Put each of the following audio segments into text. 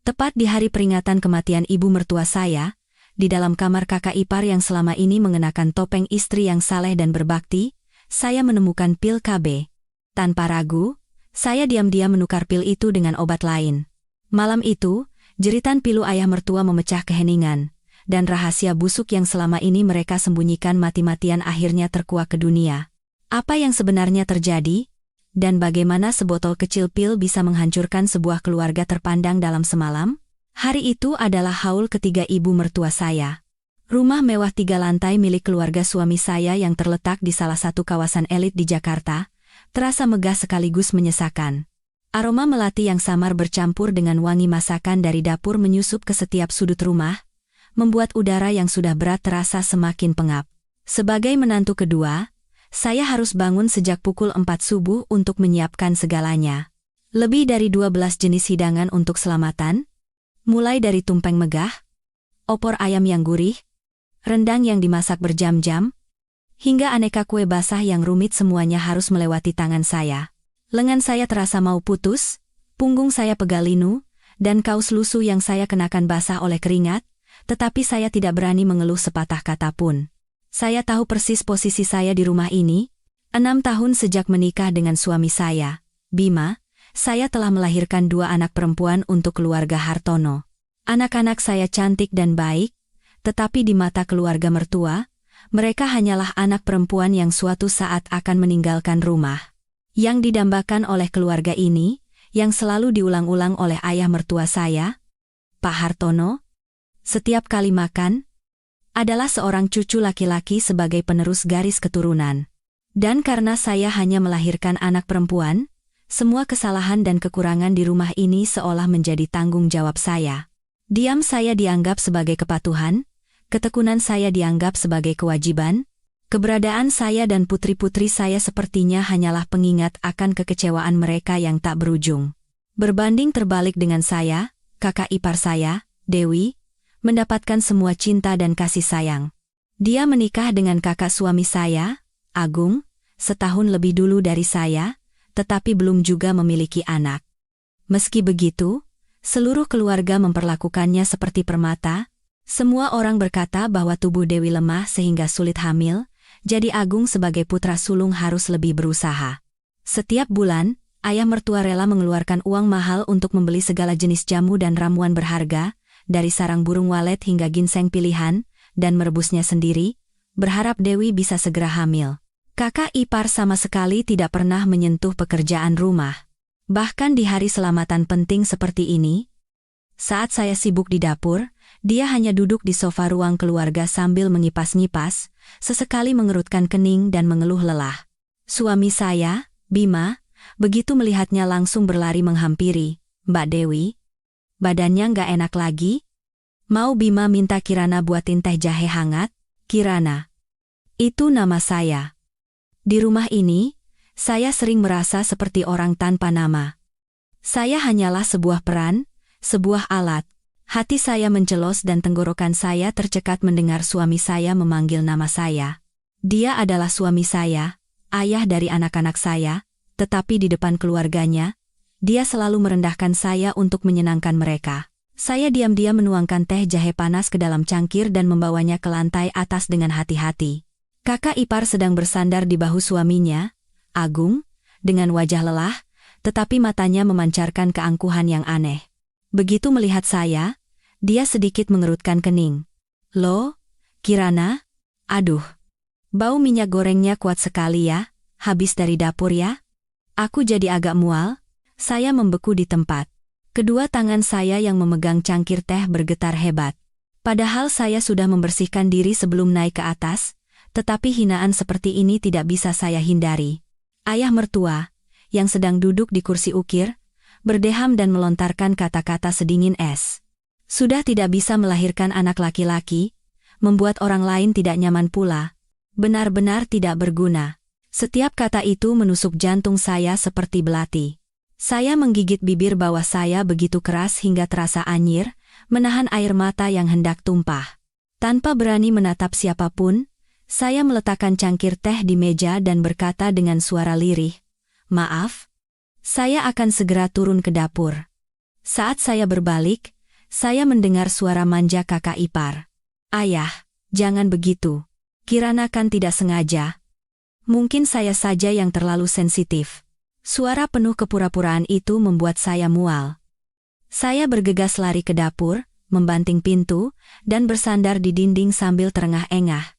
Tepat di hari peringatan kematian ibu mertua saya, di dalam kamar kakak ipar yang selama ini mengenakan topeng istri yang saleh dan berbakti, saya menemukan pil KB. Tanpa ragu, saya diam-diam menukar pil itu dengan obat lain. Malam itu, jeritan pilu ayah mertua memecah keheningan, dan rahasia busuk yang selama ini mereka sembunyikan mati-matian akhirnya terkuak ke dunia. Apa yang sebenarnya terjadi? Dan bagaimana sebotol kecil pil bisa menghancurkan sebuah keluarga terpandang dalam semalam? Hari itu adalah haul ketiga ibu mertua saya. Rumah mewah 3 lantai milik keluarga suami saya yang terletak di salah satu kawasan elit di Jakarta, terasa megah sekaligus menyesakan. Aroma melati yang samar bercampur dengan wangi masakan dari dapur menyusup ke setiap sudut rumah, membuat udara yang sudah berat terasa semakin pengap. Sebagai menantu kedua, saya harus bangun sejak pukul 4 subuh untuk menyiapkan segalanya. Lebih dari 12 jenis hidangan untuk selamatan, mulai dari tumpeng megah, opor ayam yang gurih, rendang yang dimasak berjam-jam, hingga aneka kue basah yang rumit semuanya harus melewati tangan saya. Lengan saya terasa mau putus, punggung saya pegal linu, dan kaos lusuh yang saya kenakan basah oleh keringat, tetapi saya tidak berani mengeluh sepatah kata pun. Saya tahu persis posisi saya di rumah ini. 6 tahun sejak menikah dengan suami saya, Bima, saya telah melahirkan 2 anak perempuan untuk keluarga Hartono. Anak-anak saya cantik dan baik, tetapi di mata keluarga mertua, mereka hanyalah anak perempuan yang suatu saat akan meninggalkan rumah. Yang didambakan oleh keluarga ini, yang selalu diulang-ulang oleh ayah mertua saya, Pak Hartono, setiap kali makan, adalah seorang cucu laki-laki sebagai penerus garis keturunan. Dan karena saya hanya melahirkan anak perempuan, semua kesalahan dan kekurangan di rumah ini seolah menjadi tanggung jawab saya. Diam saya dianggap sebagai kepatuhan, ketekunan saya dianggap sebagai kewajiban, keberadaan saya dan putri-putri saya sepertinya hanyalah pengingat akan kekecewaan mereka yang tak berujung. Berbanding terbalik dengan saya, kakak ipar saya, Dewi, mendapatkan semua cinta dan kasih sayang. Dia menikah dengan kakak suami saya, Agung, setahun lebih dulu dari saya, tetapi belum juga memiliki anak. Meski begitu, seluruh keluarga memperlakukannya seperti permata. Semua orang berkata bahwa tubuh Dewi lemah sehingga sulit hamil, jadi Agung sebagai putra sulung harus lebih berusaha. Setiap bulan, ayah mertua rela mengeluarkan uang mahal untuk membeli segala jenis jamu dan ramuan berharga, dari sarang burung walet hingga ginseng pilihan, dan merebusnya sendiri, berharap Dewi bisa segera hamil. Kakak ipar sama sekali tidak pernah menyentuh pekerjaan rumah. Bahkan di hari selamatan penting seperti ini, saat saya sibuk di dapur, dia hanya duduk di sofa ruang keluarga sambil mengipas-ngipas, sesekali mengerutkan kening dan mengeluh lelah. Suami saya, Bima, begitu melihatnya langsung berlari menghampiri, "Mbak Dewi, badannya nggak enak lagi? Mau Bima minta Kirana buatin teh jahe hangat?" Kirana. Itu nama saya. Di rumah ini, saya sering merasa seperti orang tanpa nama. Saya hanyalah sebuah peran, sebuah alat. Hati saya mencelos dan tenggorokan saya tercekat mendengar suami saya memanggil nama saya. Dia adalah suami saya, ayah dari anak-anak saya, tetapi di depan keluarganya, dia selalu merendahkan saya untuk menyenangkan mereka. Saya diam-diam menuangkan teh jahe panas ke dalam cangkir dan membawanya ke lantai atas dengan hati-hati. Kakak ipar sedang bersandar di bahu suaminya, Agung, dengan wajah lelah, tetapi matanya memancarkan keangkuhan yang aneh. Begitu melihat saya, dia sedikit mengerutkan kening. "Loh, Kirana? Aduh, bau minyak gorengnya kuat sekali ya, habis dari dapur ya?" Aku jadi agak mual, saya membeku di tempat. Kedua tangan saya yang memegang cangkir teh bergetar hebat. Padahal saya sudah membersihkan diri sebelum naik ke atas, tetapi hinaan seperti ini tidak bisa saya hindari. Ayah mertua, yang sedang duduk di kursi ukir, berdeham dan melontarkan kata-kata sedingin es. Sudah tidak bisa melahirkan anak laki-laki, membuat orang lain tidak nyaman pula. Benar-benar tidak berguna. Setiap kata itu menusuk jantung saya seperti belati. Saya menggigit bibir bawah saya begitu keras hingga terasa anyir, menahan air mata yang hendak tumpah. Tanpa berani menatap siapapun, saya meletakkan cangkir teh di meja dan berkata dengan suara lirih, "Maaf, saya akan segera turun ke dapur." Saat saya berbalik, saya mendengar suara manja kakak ipar. "Ayah, jangan begitu. Kirana kan tidak sengaja. Mungkin saya saja yang terlalu sensitif." Suara penuh kepura-puraan itu membuat saya mual. Saya bergegas lari ke dapur, membanting pintu, dan bersandar di dinding sambil terengah-engah.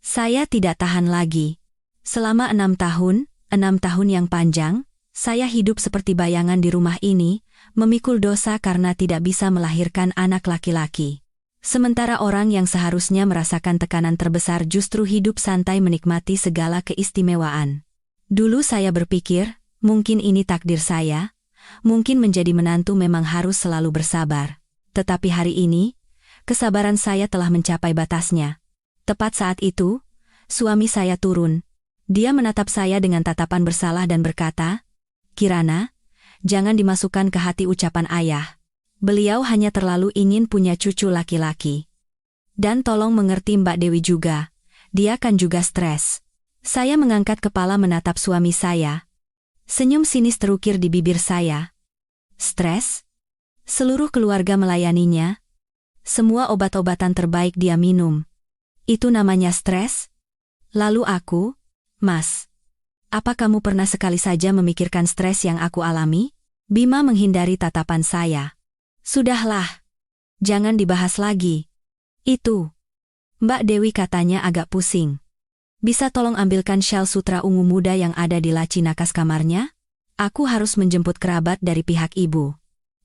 Saya tidak tahan lagi. Selama 6 tahun yang panjang, saya hidup seperti bayangan di rumah ini, memikul dosa karena tidak bisa melahirkan anak laki-laki. Sementara orang yang seharusnya merasakan tekanan terbesar justru hidup santai menikmati segala keistimewaan. Dulu saya berpikir, mungkin ini takdir saya, mungkin menjadi menantu memang harus selalu bersabar. Tetapi hari ini, kesabaran saya telah mencapai batasnya. Tepat saat itu, suami saya turun. Dia menatap saya dengan tatapan bersalah dan berkata, "Kirana, jangan dimasukkan ke hati ucapan ayah. Beliau hanya terlalu ingin punya cucu laki-laki. Dan tolong mengerti Mbak Dewi juga, dia kan juga stres." Saya mengangkat kepala menatap suami saya. Senyum sinis terukir di bibir saya. "Stres? Seluruh keluarga melayaninya. Semua obat-obatan terbaik dia minum. Itu namanya stres? Lalu aku, Mas, apa kamu pernah sekali saja memikirkan stres yang aku alami?" Bima menghindari tatapan saya. "Sudahlah. Jangan dibahas lagi. Itu." Mbak Dewi katanya agak pusing. "Bisa tolong ambilkan syal sutra ungu muda yang ada di laci nakas kamarnya? Aku harus menjemput kerabat dari pihak ibu."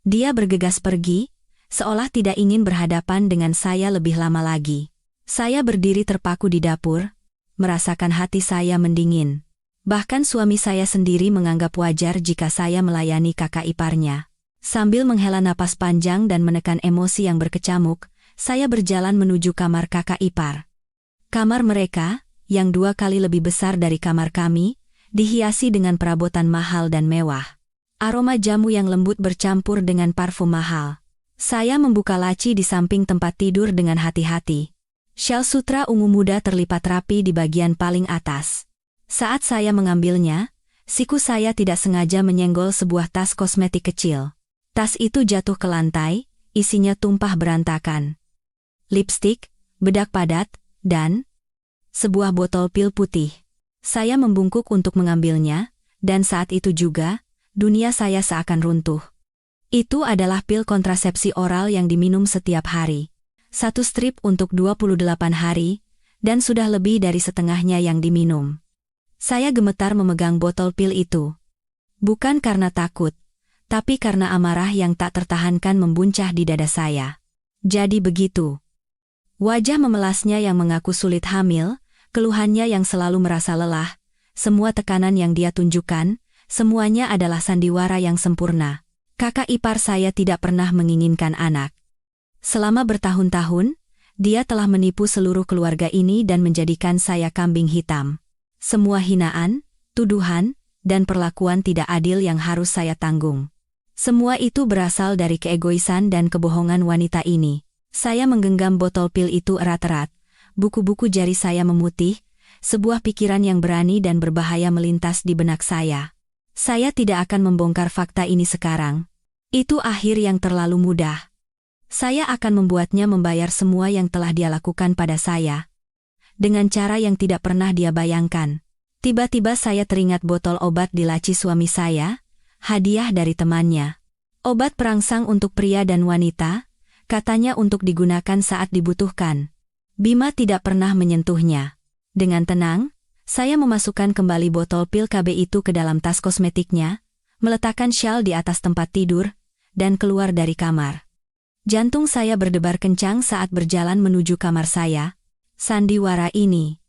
Dia bergegas pergi, seolah tidak ingin berhadapan dengan saya lebih lama lagi. Saya berdiri terpaku di dapur, merasakan hati saya mendingin. Bahkan suami saya sendiri menganggap wajar jika saya melayani kakak iparnya. Sambil menghela napas panjang dan menekan emosi yang berkecamuk, saya berjalan menuju kamar kakak ipar. Kamar mereka, yang 2 kali lebih besar dari kamar kami, dihiasi dengan perabotan mahal dan mewah. Aroma jamu yang lembut bercampur dengan parfum mahal. Saya membuka laci di samping tempat tidur dengan hati-hati. Syal sutra ungu muda terlipat rapi di bagian paling atas. Saat saya mengambilnya, siku saya tidak sengaja menyenggol sebuah tas kosmetik kecil. Tas itu jatuh ke lantai, isinya tumpah berantakan. Lipstik, bedak padat, dan sebuah botol pil putih. Saya membungkuk untuk mengambilnya, dan saat itu juga, dunia saya seakan runtuh. Itu adalah pil kontrasepsi oral yang diminum setiap hari. 1 strip untuk 28 hari, dan sudah lebih dari setengahnya yang diminum. Saya gemetar memegang botol pil itu. Bukan karena takut, tapi karena amarah yang tak tertahankan membuncah di dada saya. Jadi begitu. Wajah memelasnya yang mengaku sulit hamil, keluhannya yang selalu merasa lelah, semua tekanan yang dia tunjukkan, semuanya adalah sandiwara yang sempurna. Kakak ipar saya tidak pernah menginginkan anak. Selama bertahun-tahun, dia telah menipu seluruh keluarga ini dan menjadikan saya kambing hitam. Semua hinaan, tuduhan, dan perlakuan tidak adil yang harus saya tanggung. Semua itu berasal dari keegoisan dan kebohongan wanita ini. Saya menggenggam botol pil itu erat-erat, buku-buku jari saya memutih, sebuah pikiran yang berani dan berbahaya melintas di benak saya. Saya tidak akan membongkar fakta ini sekarang. Itu akhir yang terlalu mudah. Saya akan membuatnya membayar semua yang telah dia lakukan pada saya. Dengan cara yang tidak pernah dia bayangkan. Tiba-tiba saya teringat botol obat di laci suami saya, hadiah dari temannya. Obat perangsang untuk pria dan wanita, katanya untuk digunakan saat dibutuhkan. Bima tidak pernah menyentuhnya. Dengan tenang, saya memasukkan kembali botol pil KB itu ke dalam tas kosmetiknya, meletakkan syal di atas tempat tidur, dan keluar dari kamar. Jantung saya berdebar kencang saat berjalan menuju kamar saya. Sandiwara ini.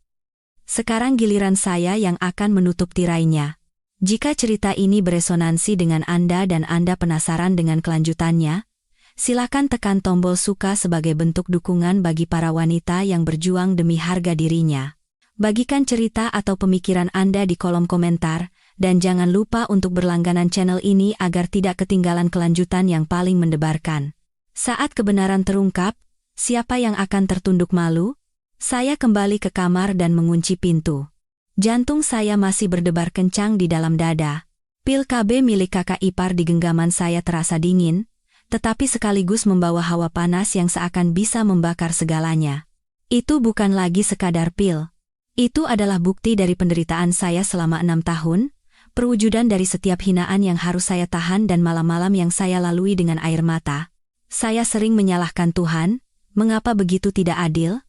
Sekarang giliran saya yang akan menutup tirainya. Jika cerita ini beresonansi dengan Anda dan Anda penasaran dengan kelanjutannya, silakan tekan tombol suka sebagai bentuk dukungan bagi para wanita yang berjuang demi harga dirinya. Bagikan cerita atau pemikiran Anda di kolom komentar, dan jangan lupa untuk berlangganan channel ini agar tidak ketinggalan kelanjutan yang paling mendebarkan. Saat kebenaran terungkap, siapa yang akan tertunduk malu? Saya kembali ke kamar dan mengunci pintu. Jantung saya masih berdebar kencang di dalam dada. Pil KB milik kakak ipar di genggaman saya terasa dingin, tetapi sekaligus membawa hawa panas yang seakan bisa membakar segalanya. Itu bukan lagi sekadar pil. Itu adalah bukti dari penderitaan saya selama 6 tahun, perwujudan dari setiap hinaan yang harus saya tahan dan malam-malam yang saya lalui dengan air mata. Saya sering menyalahkan Tuhan, mengapa begitu tidak adil?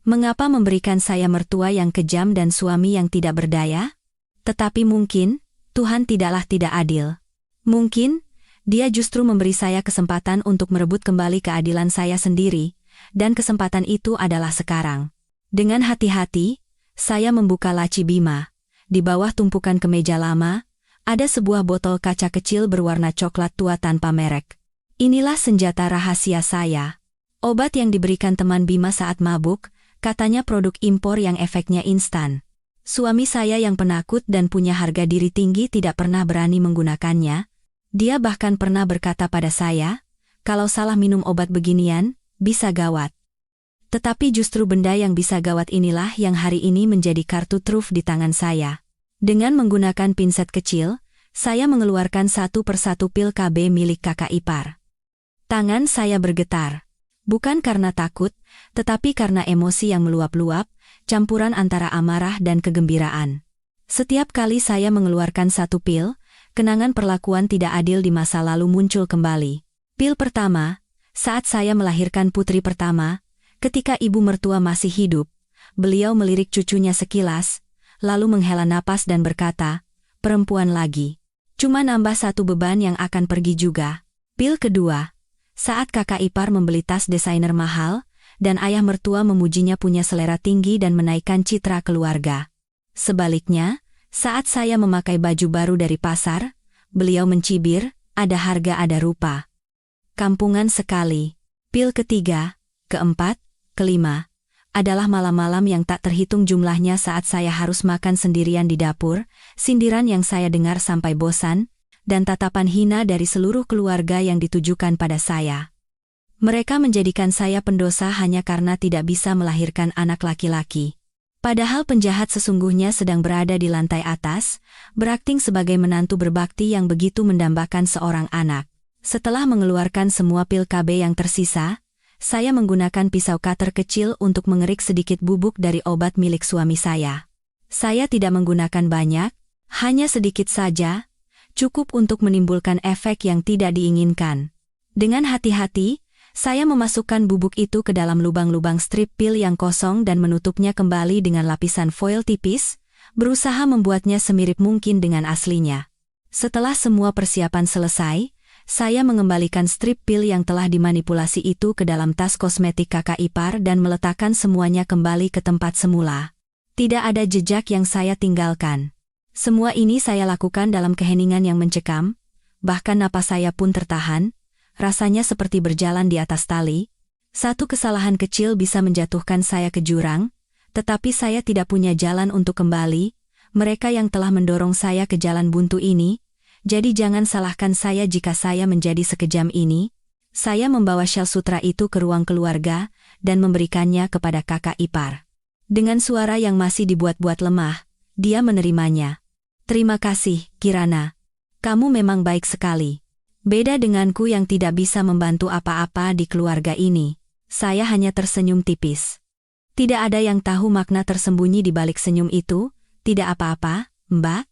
Mengapa memberikan saya mertua yang kejam dan suami yang tidak berdaya? Tetapi mungkin, Tuhan tidaklah tidak adil. Mungkin, Dia justru memberi saya kesempatan untuk merebut kembali keadilan saya sendiri, dan kesempatan itu adalah sekarang. Dengan hati-hati, saya membuka laci Bima. Di bawah tumpukan kemeja lama, ada sebuah botol kaca kecil berwarna coklat tua tanpa merek. Inilah senjata rahasia saya. Obat yang diberikan teman Bima saat mabuk, katanya produk impor yang efeknya instan. Suami saya yang penakut dan punya harga diri tinggi tidak pernah berani menggunakannya. Dia bahkan pernah berkata pada saya, kalau salah minum obat beginian, bisa gawat. Tetapi justru benda yang bisa gawat inilah yang hari ini menjadi kartu truf di tangan saya. Dengan menggunakan pinset kecil, saya mengeluarkan satu persatu pil KB milik kakak ipar. Tangan saya bergetar. Bukan karena takut, tetapi karena emosi yang meluap-luap, campuran antara amarah dan kegembiraan. Setiap kali saya mengeluarkan satu pil, kenangan perlakuan tidak adil di masa lalu muncul kembali. Pil pertama, saat saya melahirkan putri pertama, ketika ibu mertua masih hidup, beliau melirik cucunya sekilas, lalu menghela napas dan berkata, perempuan lagi. Cuma nambah satu beban yang akan pergi juga. Pil kedua, saat kakak ipar membeli tas desainer mahal, dan ayah mertua memujinya punya selera tinggi dan menaikkan citra keluarga. Sebaliknya, saat saya memakai baju baru dari pasar, beliau mencibir, ada harga ada rupa. Kampungan sekali. Pil ketiga, keempat, kelima, adalah malam-malam yang tak terhitung jumlahnya saat saya harus makan sendirian di dapur, sindiran yang saya dengar sampai bosan, dan tatapan hina dari seluruh keluarga yang ditujukan pada saya. Mereka menjadikan saya pendosa hanya karena tidak bisa melahirkan anak laki-laki. Padahal penjahat sesungguhnya sedang berada di lantai atas, berakting sebagai menantu berbakti yang begitu mendambakan seorang anak. Setelah mengeluarkan semua pil KB yang tersisa, saya menggunakan pisau cutter kecil untuk mengerik sedikit bubuk dari obat milik suami saya. Saya tidak menggunakan banyak, hanya sedikit saja, cukup untuk menimbulkan efek yang tidak diinginkan. Dengan hati-hati, saya memasukkan bubuk itu ke dalam lubang-lubang strip pil yang kosong dan menutupnya kembali dengan lapisan foil tipis, berusaha membuatnya semirip mungkin dengan aslinya. Setelah semua persiapan selesai, saya mengembalikan strip pil yang telah dimanipulasi itu ke dalam tas kosmetik kakak ipar dan meletakkan semuanya kembali ke tempat semula. Tidak ada jejak yang saya tinggalkan. Semua ini saya lakukan dalam keheningan yang mencekam, bahkan napas saya pun tertahan. Rasanya seperti berjalan di atas tali. Satu kesalahan kecil bisa menjatuhkan saya ke jurang, tetapi saya tidak punya jalan untuk kembali. Mereka yang telah mendorong saya ke jalan buntu ini, jadi jangan salahkan saya jika saya menjadi sekejam ini. Saya membawa syal sutra itu ke ruang keluarga dan memberikannya kepada kakak ipar. Dengan suara yang masih dibuat-buat lemah, dia menerimanya. Terima kasih, Kirana. Kamu memang baik sekali. Beda denganku yang tidak bisa membantu apa-apa di keluarga ini. Saya hanya tersenyum tipis. Tidak ada yang tahu makna tersembunyi di balik senyum itu. Tidak apa-apa, Mbak.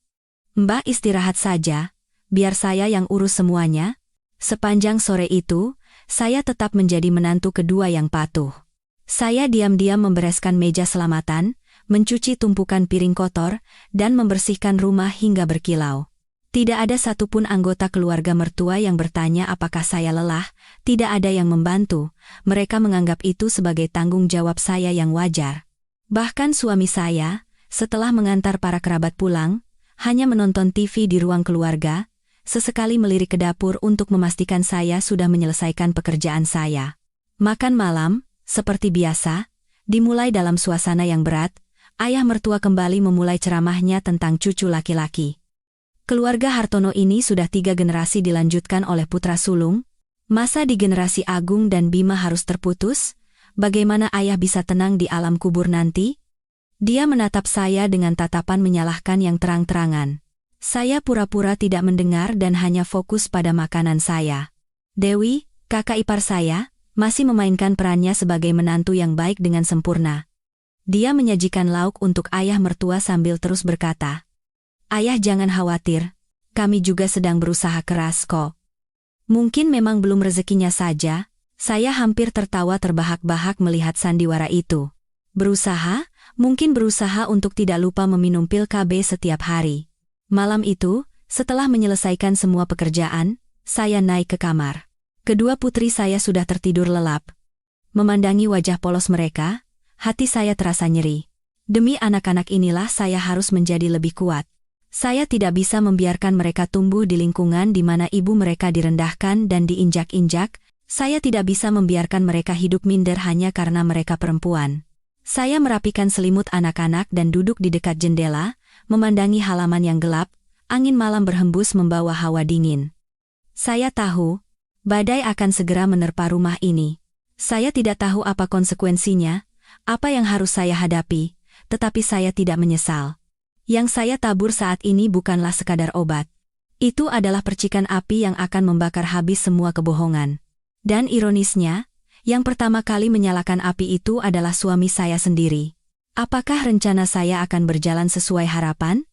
Mbak istirahat saja, biar saya yang urus semuanya. Sepanjang sore itu, saya tetap menjadi menantu kedua yang patuh. Saya diam-diam membereskan meja selamatan, mencuci tumpukan piring kotor, dan membersihkan rumah hingga berkilau. Tidak ada satupun anggota keluarga mertua yang bertanya apakah saya lelah, tidak ada yang membantu, mereka menganggap itu sebagai tanggung jawab saya yang wajar. Bahkan suami saya, setelah mengantar para kerabat pulang, hanya menonton TV di ruang keluarga, sesekali melirik ke dapur untuk memastikan saya sudah menyelesaikan pekerjaan saya. Makan malam, seperti biasa, dimulai dalam suasana yang berat, ayah mertua kembali memulai ceramahnya tentang cucu laki-laki. Keluarga Hartono ini sudah 3 generasi dilanjutkan oleh putra sulung. Masa di generasi Agung dan Bima harus terputus? Bagaimana ayah bisa tenang di alam kubur nanti? Dia menatap saya dengan tatapan menyalahkan yang terang-terangan. Saya pura-pura tidak mendengar dan hanya fokus pada makanan saya. Dewi, Kakak ipar saya masih memainkan perannya sebagai menantu yang baik dengan sempurna. Dia menyajikan lauk untuk ayah mertua sambil terus berkata, "Ayah jangan khawatir, kami juga sedang berusaha keras kok." Mungkin memang belum rezekinya saja, saya hampir tertawa terbahak-bahak melihat sandiwara itu. Berusaha, mungkin berusaha untuk tidak lupa meminum pil KB setiap hari. Malam itu, setelah menyelesaikan semua pekerjaan, saya naik ke kamar. Kedua putri saya sudah tertidur lelap. Memandangi wajah polos mereka, hati saya terasa nyeri. Demi anak-anak inilah saya harus menjadi lebih kuat. Saya tidak bisa membiarkan mereka tumbuh di lingkungan di mana ibu mereka direndahkan dan diinjak-injak. Saya tidak bisa membiarkan mereka hidup minder hanya karena mereka perempuan. Saya merapikan selimut anak-anak dan duduk di dekat jendela, memandangi halaman yang gelap. Angin malam berhembus membawa hawa dingin. Saya tahu, badai akan segera menerpa rumah ini. Saya tidak tahu apa konsekuensinya, apa yang harus saya hadapi, tetapi saya tidak menyesal. Yang saya tabur saat ini bukanlah sekadar obat. Itu adalah percikan api yang akan membakar habis semua kebohongan. Dan ironisnya, yang pertama kali menyalakan api itu adalah suami saya sendiri. Apakah rencana saya akan berjalan sesuai harapan?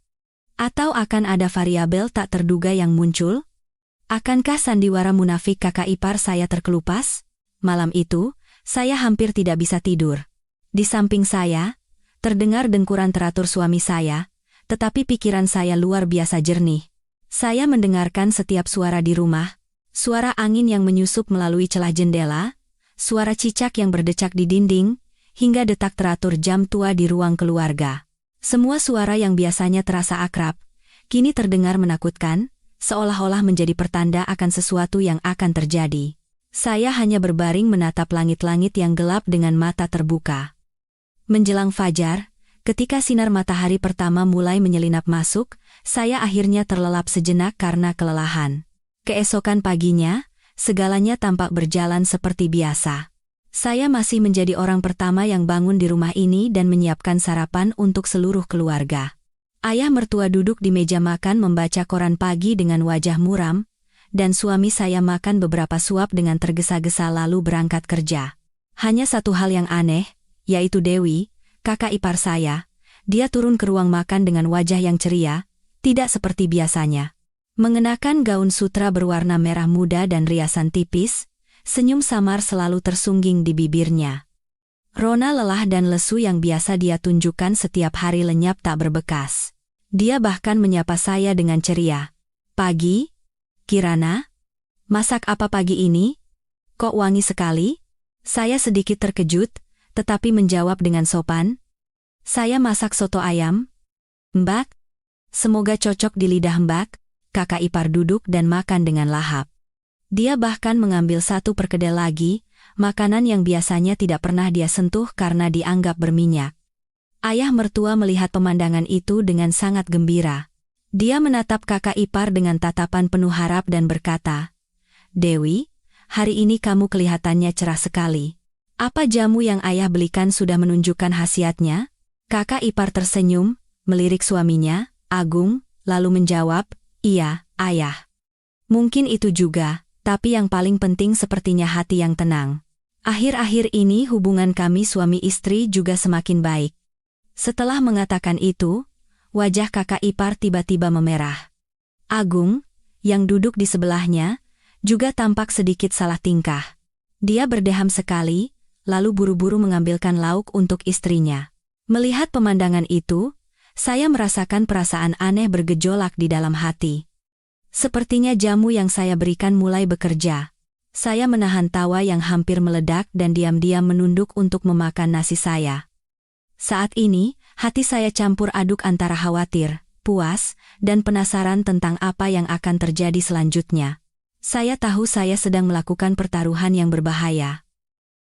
Atau akan ada variabel tak terduga yang muncul? Akankah sandiwara munafik kakak ipar saya terkelupas? Malam itu, saya hampir tidak bisa tidur. Di samping saya, terdengar dengkuran teratur suami saya, tetapi pikiran saya luar biasa jernih. Saya mendengarkan setiap suara di rumah, suara angin yang menyusup melalui celah jendela, suara cicak yang berdecak di dinding, hingga detak teratur jam tua di ruang keluarga. Semua suara yang biasanya terasa akrab, kini terdengar menakutkan, seolah-olah menjadi pertanda akan sesuatu yang akan terjadi. Saya hanya berbaring menatap langit-langit yang gelap dengan mata terbuka. Menjelang fajar, ketika sinar matahari pertama mulai menyelinap masuk, saya akhirnya terlelap sejenak karena kelelahan. Keesokan paginya, segalanya tampak berjalan seperti biasa. Saya masih menjadi orang pertama yang bangun di rumah ini dan menyiapkan sarapan untuk seluruh keluarga. Ayah mertua duduk di meja makan membaca koran pagi dengan wajah muram, dan suami saya makan beberapa suap dengan tergesa-gesa lalu berangkat kerja. Hanya satu hal yang aneh, yaitu Dewi, kakak ipar saya. Dia turun ke ruang makan dengan wajah yang ceria, tidak seperti biasanya. Mengenakan gaun sutra berwarna merah muda dan riasan tipis, senyum samar selalu tersungging di bibirnya. Rona lelah dan lesu yang biasa dia tunjukkan setiap hari lenyap tak berbekas. Dia bahkan menyapa saya dengan ceria. "Pagi, Kirana? Masak apa pagi ini? Kok wangi sekali?" Saya sedikit terkejut, tetapi menjawab dengan sopan, "Saya masak soto ayam." "Mbak? Semoga cocok di lidah Mbak." Kakak ipar duduk dan makan dengan lahap. Dia bahkan mengambil satu perkedel lagi, makanan yang biasanya tidak pernah dia sentuh karena dianggap berminyak. Ayah mertua melihat pemandangan itu dengan sangat gembira. Dia menatap kakak ipar dengan tatapan penuh harap dan berkata, "Dewi, hari ini kamu kelihatannya cerah sekali. Apa jamu yang ayah belikan sudah menunjukkan khasiatnya?" Kakak ipar tersenyum, melirik suaminya, Agung, lalu menjawab, "Iya, ayah. Mungkin itu juga, tapi yang paling penting sepertinya hati yang tenang. Akhir-akhir ini hubungan kami suami istri juga semakin baik." Setelah mengatakan itu, wajah kakak ipar tiba-tiba memerah. Agung, yang duduk di sebelahnya, juga tampak sedikit salah tingkah. Dia berdeham sekali, lalu buru-buru mengambilkan lauk untuk istrinya. Melihat pemandangan itu, saya merasakan perasaan aneh bergejolak di dalam hati. Sepertinya jamu yang saya berikan mulai bekerja. Saya menahan tawa yang hampir meledak dan diam-diam menunduk untuk memakan nasi saya. Saat ini, hati saya campur aduk antara khawatir, puas, dan penasaran tentang apa yang akan terjadi selanjutnya. Saya tahu saya sedang melakukan pertaruhan yang berbahaya.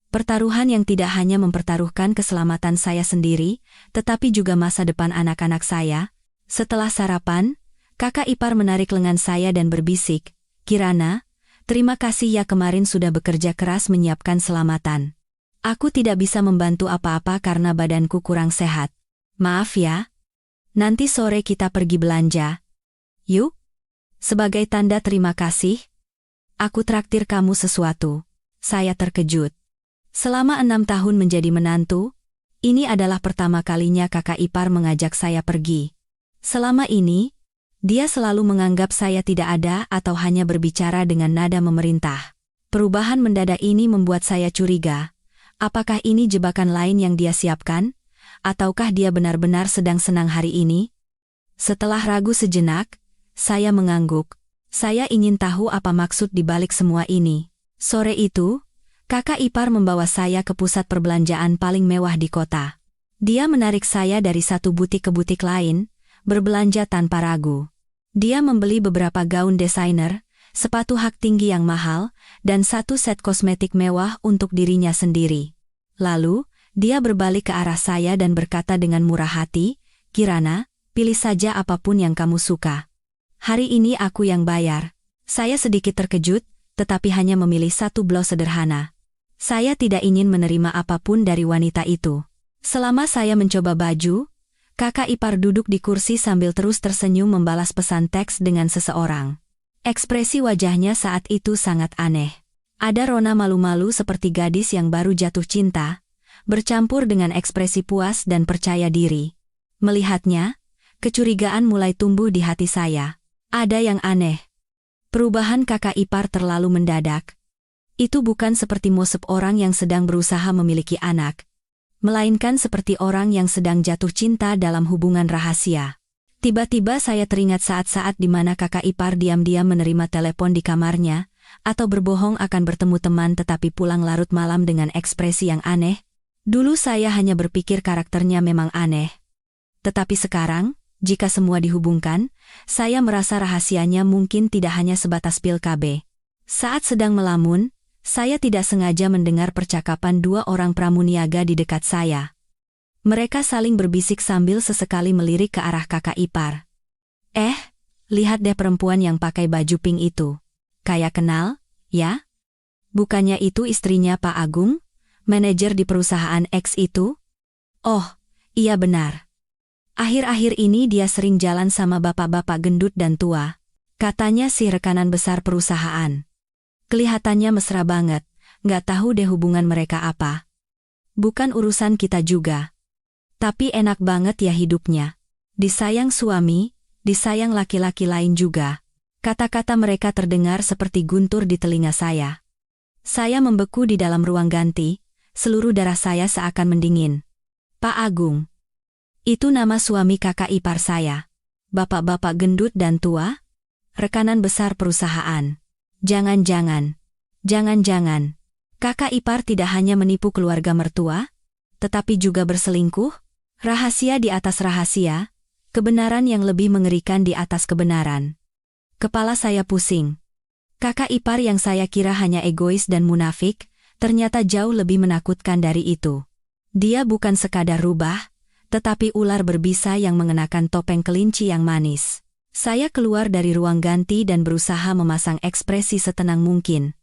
Pertaruhan yang tidak hanya mempertaruhkan keselamatan saya sendiri, tetapi juga masa depan anak-anak saya. Setelah sarapan, kakak ipar menarik lengan saya dan berbisik, "Kirana, terima kasih ya kemarin sudah bekerja keras menyiapkan selamatan. Aku tidak bisa membantu apa-apa karena badanku kurang sehat. Maaf ya. Nanti sore kita pergi belanja. Yuk?" Sebagai tanda terima kasih, Aku traktir kamu sesuatu. Saya terkejut. Selama 6 tahun menjadi menantu, ini adalah pertama kalinya kakak ipar mengajak saya pergi. Selama ini, dia selalu menganggap saya tidak ada atau hanya berbicara dengan nada memerintah. Perubahan mendadak ini membuat saya curiga. Apakah ini jebakan lain yang dia siapkan? Ataukah dia benar-benar sedang senang hari ini? Setelah ragu sejenak, saya mengangguk. Saya ingin tahu apa maksud di balik semua ini. Sore itu, kakak ipar membawa saya ke pusat perbelanjaan paling mewah di kota. Dia menarik saya dari satu butik ke butik lain, berbelanja tanpa ragu. Dia membeli beberapa gaun desainer, sepatu hak tinggi yang mahal, dan satu set kosmetik mewah untuk dirinya sendiri. Lalu, dia berbalik ke arah saya dan berkata dengan murah hati, "Kirana, pilih saja apapun yang kamu suka. Hari ini aku yang bayar." Saya sedikit terkejut, tetapi hanya memilih satu blus sederhana. Saya tidak ingin menerima apapun dari wanita itu. Selama saya mencoba baju, kakak ipar duduk di kursi sambil terus tersenyum membalas pesan teks dengan seseorang. Ekspresi wajahnya saat itu sangat aneh. Ada rona malu-malu seperti gadis yang baru jatuh cinta, bercampur dengan ekspresi puas dan percaya diri. Melihatnya, kecurigaan mulai tumbuh di hati saya. Ada yang aneh. Perubahan kakak ipar terlalu mendadak. Itu bukan seperti mosep orang yang sedang berusaha memiliki anak, melainkan seperti orang yang sedang jatuh cinta dalam hubungan rahasia. Tiba-tiba saya teringat saat-saat di mana kakak ipar diam-diam menerima telepon di kamarnya, atau berbohong akan bertemu teman tetapi pulang larut malam dengan ekspresi yang aneh. Dulu saya hanya berpikir karakternya memang aneh. Tetapi sekarang, jika semua dihubungkan, saya merasa rahasianya mungkin tidak hanya sebatas pil KB. Saat sedang melamun, saya tidak sengaja mendengar percakapan dua orang pramuniaga di dekat saya. Mereka saling berbisik sambil sesekali melirik ke arah kakak ipar. Lihat deh perempuan yang pakai baju pink itu. Kayak kenal, ya? Bukannya itu istrinya Pak Agung, manajer di perusahaan X itu? Oh, iya benar. Akhir-akhir ini dia sering jalan sama bapak-bapak gendut dan tua. Katanya si rekanan besar perusahaan. Kelihatannya mesra banget, nggak tahu deh hubungan mereka apa. Bukan urusan kita juga. Tapi enak banget ya hidupnya. Disayang suami, disayang laki-laki lain juga. Kata-kata mereka terdengar seperti guntur di telinga saya. Saya membeku di dalam ruang ganti, seluruh darah saya seakan mendingin. Pak Agung. Itu nama suami kakak ipar saya. Bapak-bapak gendut dan tua? Rekanan besar perusahaan. Jangan-jangan, kakak ipar tidak hanya menipu keluarga mertua, tetapi juga berselingkuh? Rahasia di atas rahasia, kebenaran yang lebih mengerikan di atas kebenaran. Kepala saya pusing. Kakak ipar yang saya kira hanya egois dan munafik, ternyata jauh lebih menakutkan dari itu. Dia bukan sekadar rubah, tetapi ular berbisa yang mengenakan topeng kelinci yang manis. Saya keluar dari ruang ganti dan berusaha memasang ekspresi setenang mungkin.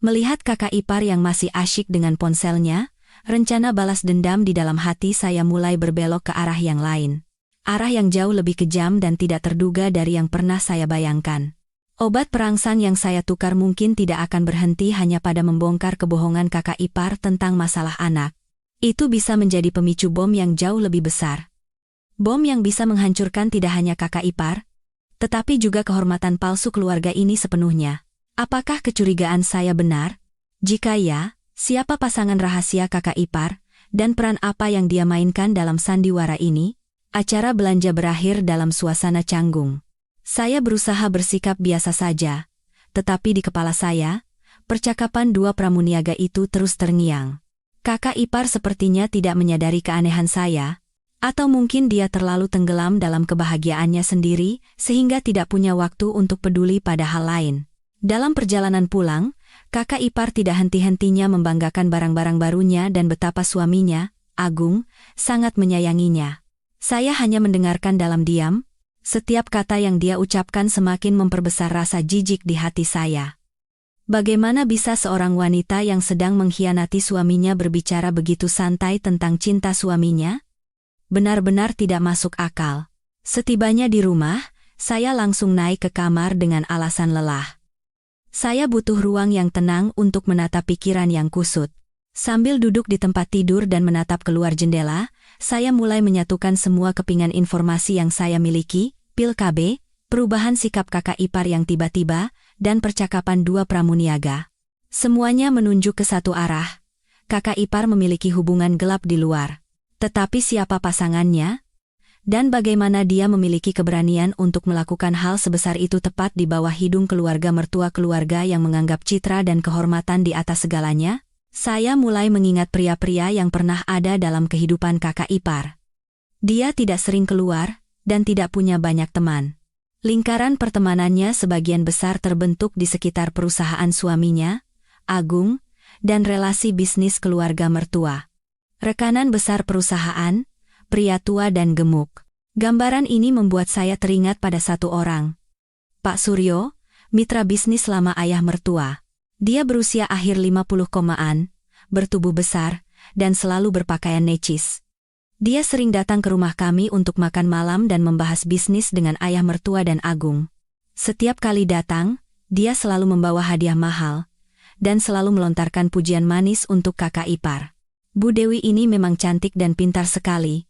Melihat kakak ipar yang masih asyik dengan ponselnya, rencana balas dendam di dalam hati saya mulai berbelok ke arah yang lain. Arah yang jauh lebih kejam dan tidak terduga dari yang pernah saya bayangkan. Obat perangsang yang saya tukar mungkin tidak akan berhenti hanya pada membongkar kebohongan kakak ipar tentang masalah anak. Itu bisa menjadi pemicu bom yang jauh lebih besar. Bom yang bisa menghancurkan tidak hanya kakak ipar, tetapi juga kehormatan palsu keluarga ini sepenuhnya. Apakah kecurigaan saya benar? Jika ya, siapa pasangan rahasia kakak ipar, dan peran apa yang dia mainkan dalam sandiwara ini? Acara belanja berakhir dalam suasana canggung. Saya berusaha bersikap biasa saja, tetapi di kepala saya, percakapan dua pramuniaga itu terus terngiang. Kakak ipar sepertinya tidak menyadari keanehan saya, atau mungkin dia terlalu tenggelam dalam kebahagiaannya sendiri, sehingga tidak punya waktu untuk peduli pada hal lain. Dalam perjalanan pulang, kakak ipar tidak henti-hentinya membanggakan barang-barang barunya dan betapa suaminya, Agung, sangat menyayanginya. Saya hanya mendengarkan dalam diam, setiap kata yang dia ucapkan semakin memperbesar rasa jijik di hati saya. Bagaimana bisa seorang wanita yang sedang mengkhianati suaminya berbicara begitu santai tentang cinta suaminya? Benar-benar tidak masuk akal. Setibanya di rumah, saya langsung naik ke kamar dengan alasan lelah. Saya butuh ruang yang tenang untuk menatap pikiran yang kusut. Sambil duduk di tempat tidur dan menatap keluar jendela, saya mulai menyatukan semua kepingan informasi yang saya miliki, pil KB, perubahan sikap kakak ipar yang tiba-tiba, dan percakapan dua pramuniaga. Semuanya menunjuk ke satu arah. Kakak ipar memiliki hubungan gelap di luar. Tetapi siapa pasangannya? Dan bagaimana dia memiliki keberanian untuk melakukan hal sebesar itu tepat di bawah hidung keluarga mertua keluarga yang menganggap citra dan kehormatan di atas segalanya? Saya mulai mengingat pria-pria yang pernah ada dalam kehidupan kakak ipar. Dia tidak sering keluar, dan tidak punya banyak teman. Lingkaran pertemanannya sebagian besar terbentuk di sekitar perusahaan suaminya, Agung, dan relasi bisnis keluarga mertua. Rekanan besar perusahaan, pria tua dan gemuk. Gambaran ini membuat saya teringat pada satu orang. Pak Suryo, mitra bisnis lama ayah mertua. Dia berusia akhir 50-an, bertubuh besar, dan selalu berpakaian necis. Dia sering datang ke rumah kami untuk makan malam dan membahas bisnis dengan ayah mertua dan Agung. Setiap kali datang, dia selalu membawa hadiah mahal, dan selalu melontarkan pujian manis untuk kakak ipar. Bu Dewi ini memang cantik dan pintar sekali.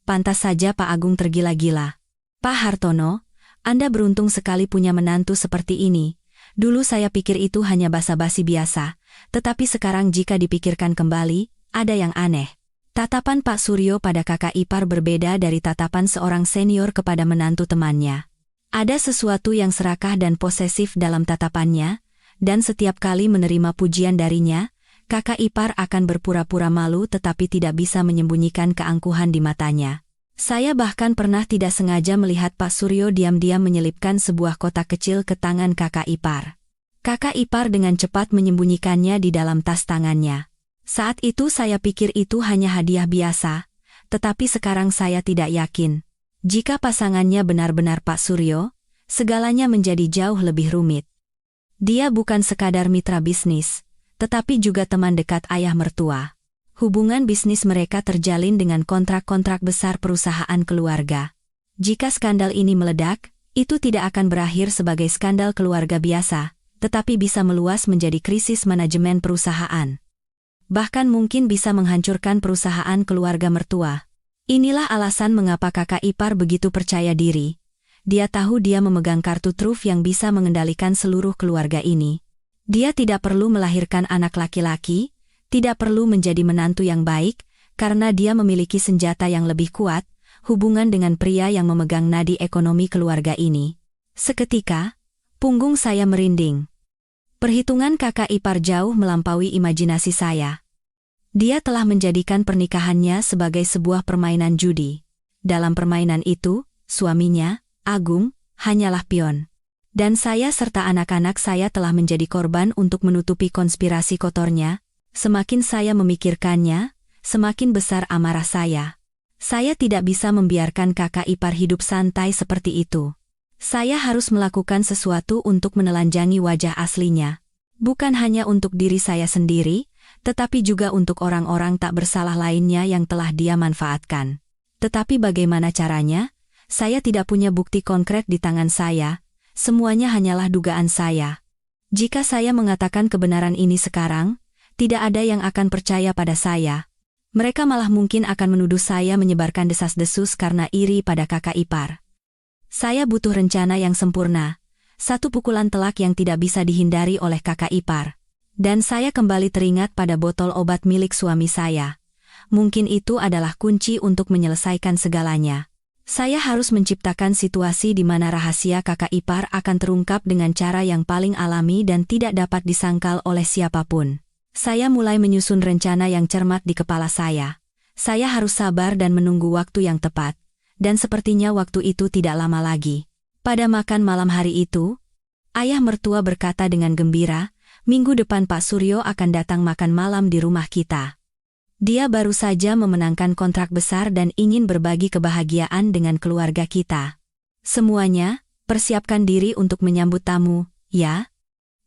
Pantas saja Pak Agung tergila-gila. Pak Hartono, Anda beruntung sekali punya menantu seperti ini. Dulu saya pikir itu hanya basa-basi biasa, tetapi sekarang jika dipikirkan kembali, ada yang aneh. Tatapan Pak Suryo pada kakak ipar berbeda dari tatapan seorang senior kepada menantu temannya. Ada sesuatu yang serakah dan posesif dalam tatapannya, dan setiap kali menerima pujian darinya, kakak ipar akan berpura-pura malu tetapi tidak bisa menyembunyikan keangkuhan di matanya. Saya bahkan pernah tidak sengaja melihat Pak Suryo diam-diam menyelipkan sebuah kotak kecil ke tangan kakak ipar. Kakak ipar dengan cepat menyembunyikannya di dalam tas tangannya. Saat itu saya pikir itu hanya hadiah biasa, tetapi sekarang saya tidak yakin. Jika pasangannya benar-benar Pak Suryo, segalanya menjadi jauh lebih rumit. Dia bukan sekadar mitra bisnis, tetapi juga teman dekat ayah mertua. Hubungan bisnis mereka terjalin dengan kontrak-kontrak besar perusahaan keluarga. Jika skandal ini meledak, itu tidak akan berakhir sebagai skandal keluarga biasa, tetapi bisa meluas menjadi krisis manajemen perusahaan. Bahkan mungkin bisa menghancurkan perusahaan keluarga mertua. Inilah alasan mengapa kakak ipar begitu percaya diri. Dia tahu dia memegang kartu truf yang bisa mengendalikan seluruh keluarga ini. Dia tidak perlu melahirkan anak laki-laki, tidak perlu menjadi menantu yang baik, karena dia memiliki senjata yang lebih kuat, hubungan dengan pria yang memegang nadi ekonomi keluarga ini. Seketika, punggung saya merinding. Perhitungan kakak ipar jauh melampaui imajinasi saya. Dia telah menjadikan pernikahannya sebagai sebuah permainan judi. Dalam permainan itu, suaminya, Agung, hanyalah pion. Dan saya serta anak-anak saya telah menjadi korban untuk menutupi konspirasi kotornya. Semakin saya memikirkannya, semakin besar amarah saya. Saya tidak bisa membiarkan kakak ipar hidup santai seperti itu. Saya harus melakukan sesuatu untuk menelanjangi wajah aslinya. Bukan hanya untuk diri saya sendiri, tetapi juga untuk orang-orang tak bersalah lainnya yang telah dia manfaatkan. Tetapi bagaimana caranya? Saya tidak punya bukti konkret di tangan saya. Semuanya hanyalah dugaan saya. Jika saya mengatakan kebenaran ini sekarang, tidak ada yang akan percaya pada saya. Mereka malah mungkin akan menuduh saya menyebarkan desas-desus karena iri pada kakak ipar. Saya butuh rencana yang sempurna, satu pukulan telak yang tidak bisa dihindari oleh kakak ipar. Dan saya kembali teringat pada botol obat milik suami saya. Mungkin itu adalah kunci untuk menyelesaikan segalanya. Saya harus menciptakan situasi di mana rahasia kakak ipar akan terungkap dengan cara yang paling alami dan tidak dapat disangkal oleh siapapun. Saya mulai menyusun rencana yang cermat di kepala saya. Saya harus sabar dan menunggu waktu yang tepat. Dan sepertinya waktu itu tidak lama lagi. Pada makan malam hari itu, ayah mertua berkata dengan gembira, minggu depan Pak Suryo akan datang makan malam di rumah kita. Dia baru saja memenangkan kontrak besar dan ingin berbagi kebahagiaan dengan keluarga kita. Semuanya, persiapkan diri untuk menyambut tamu, ya?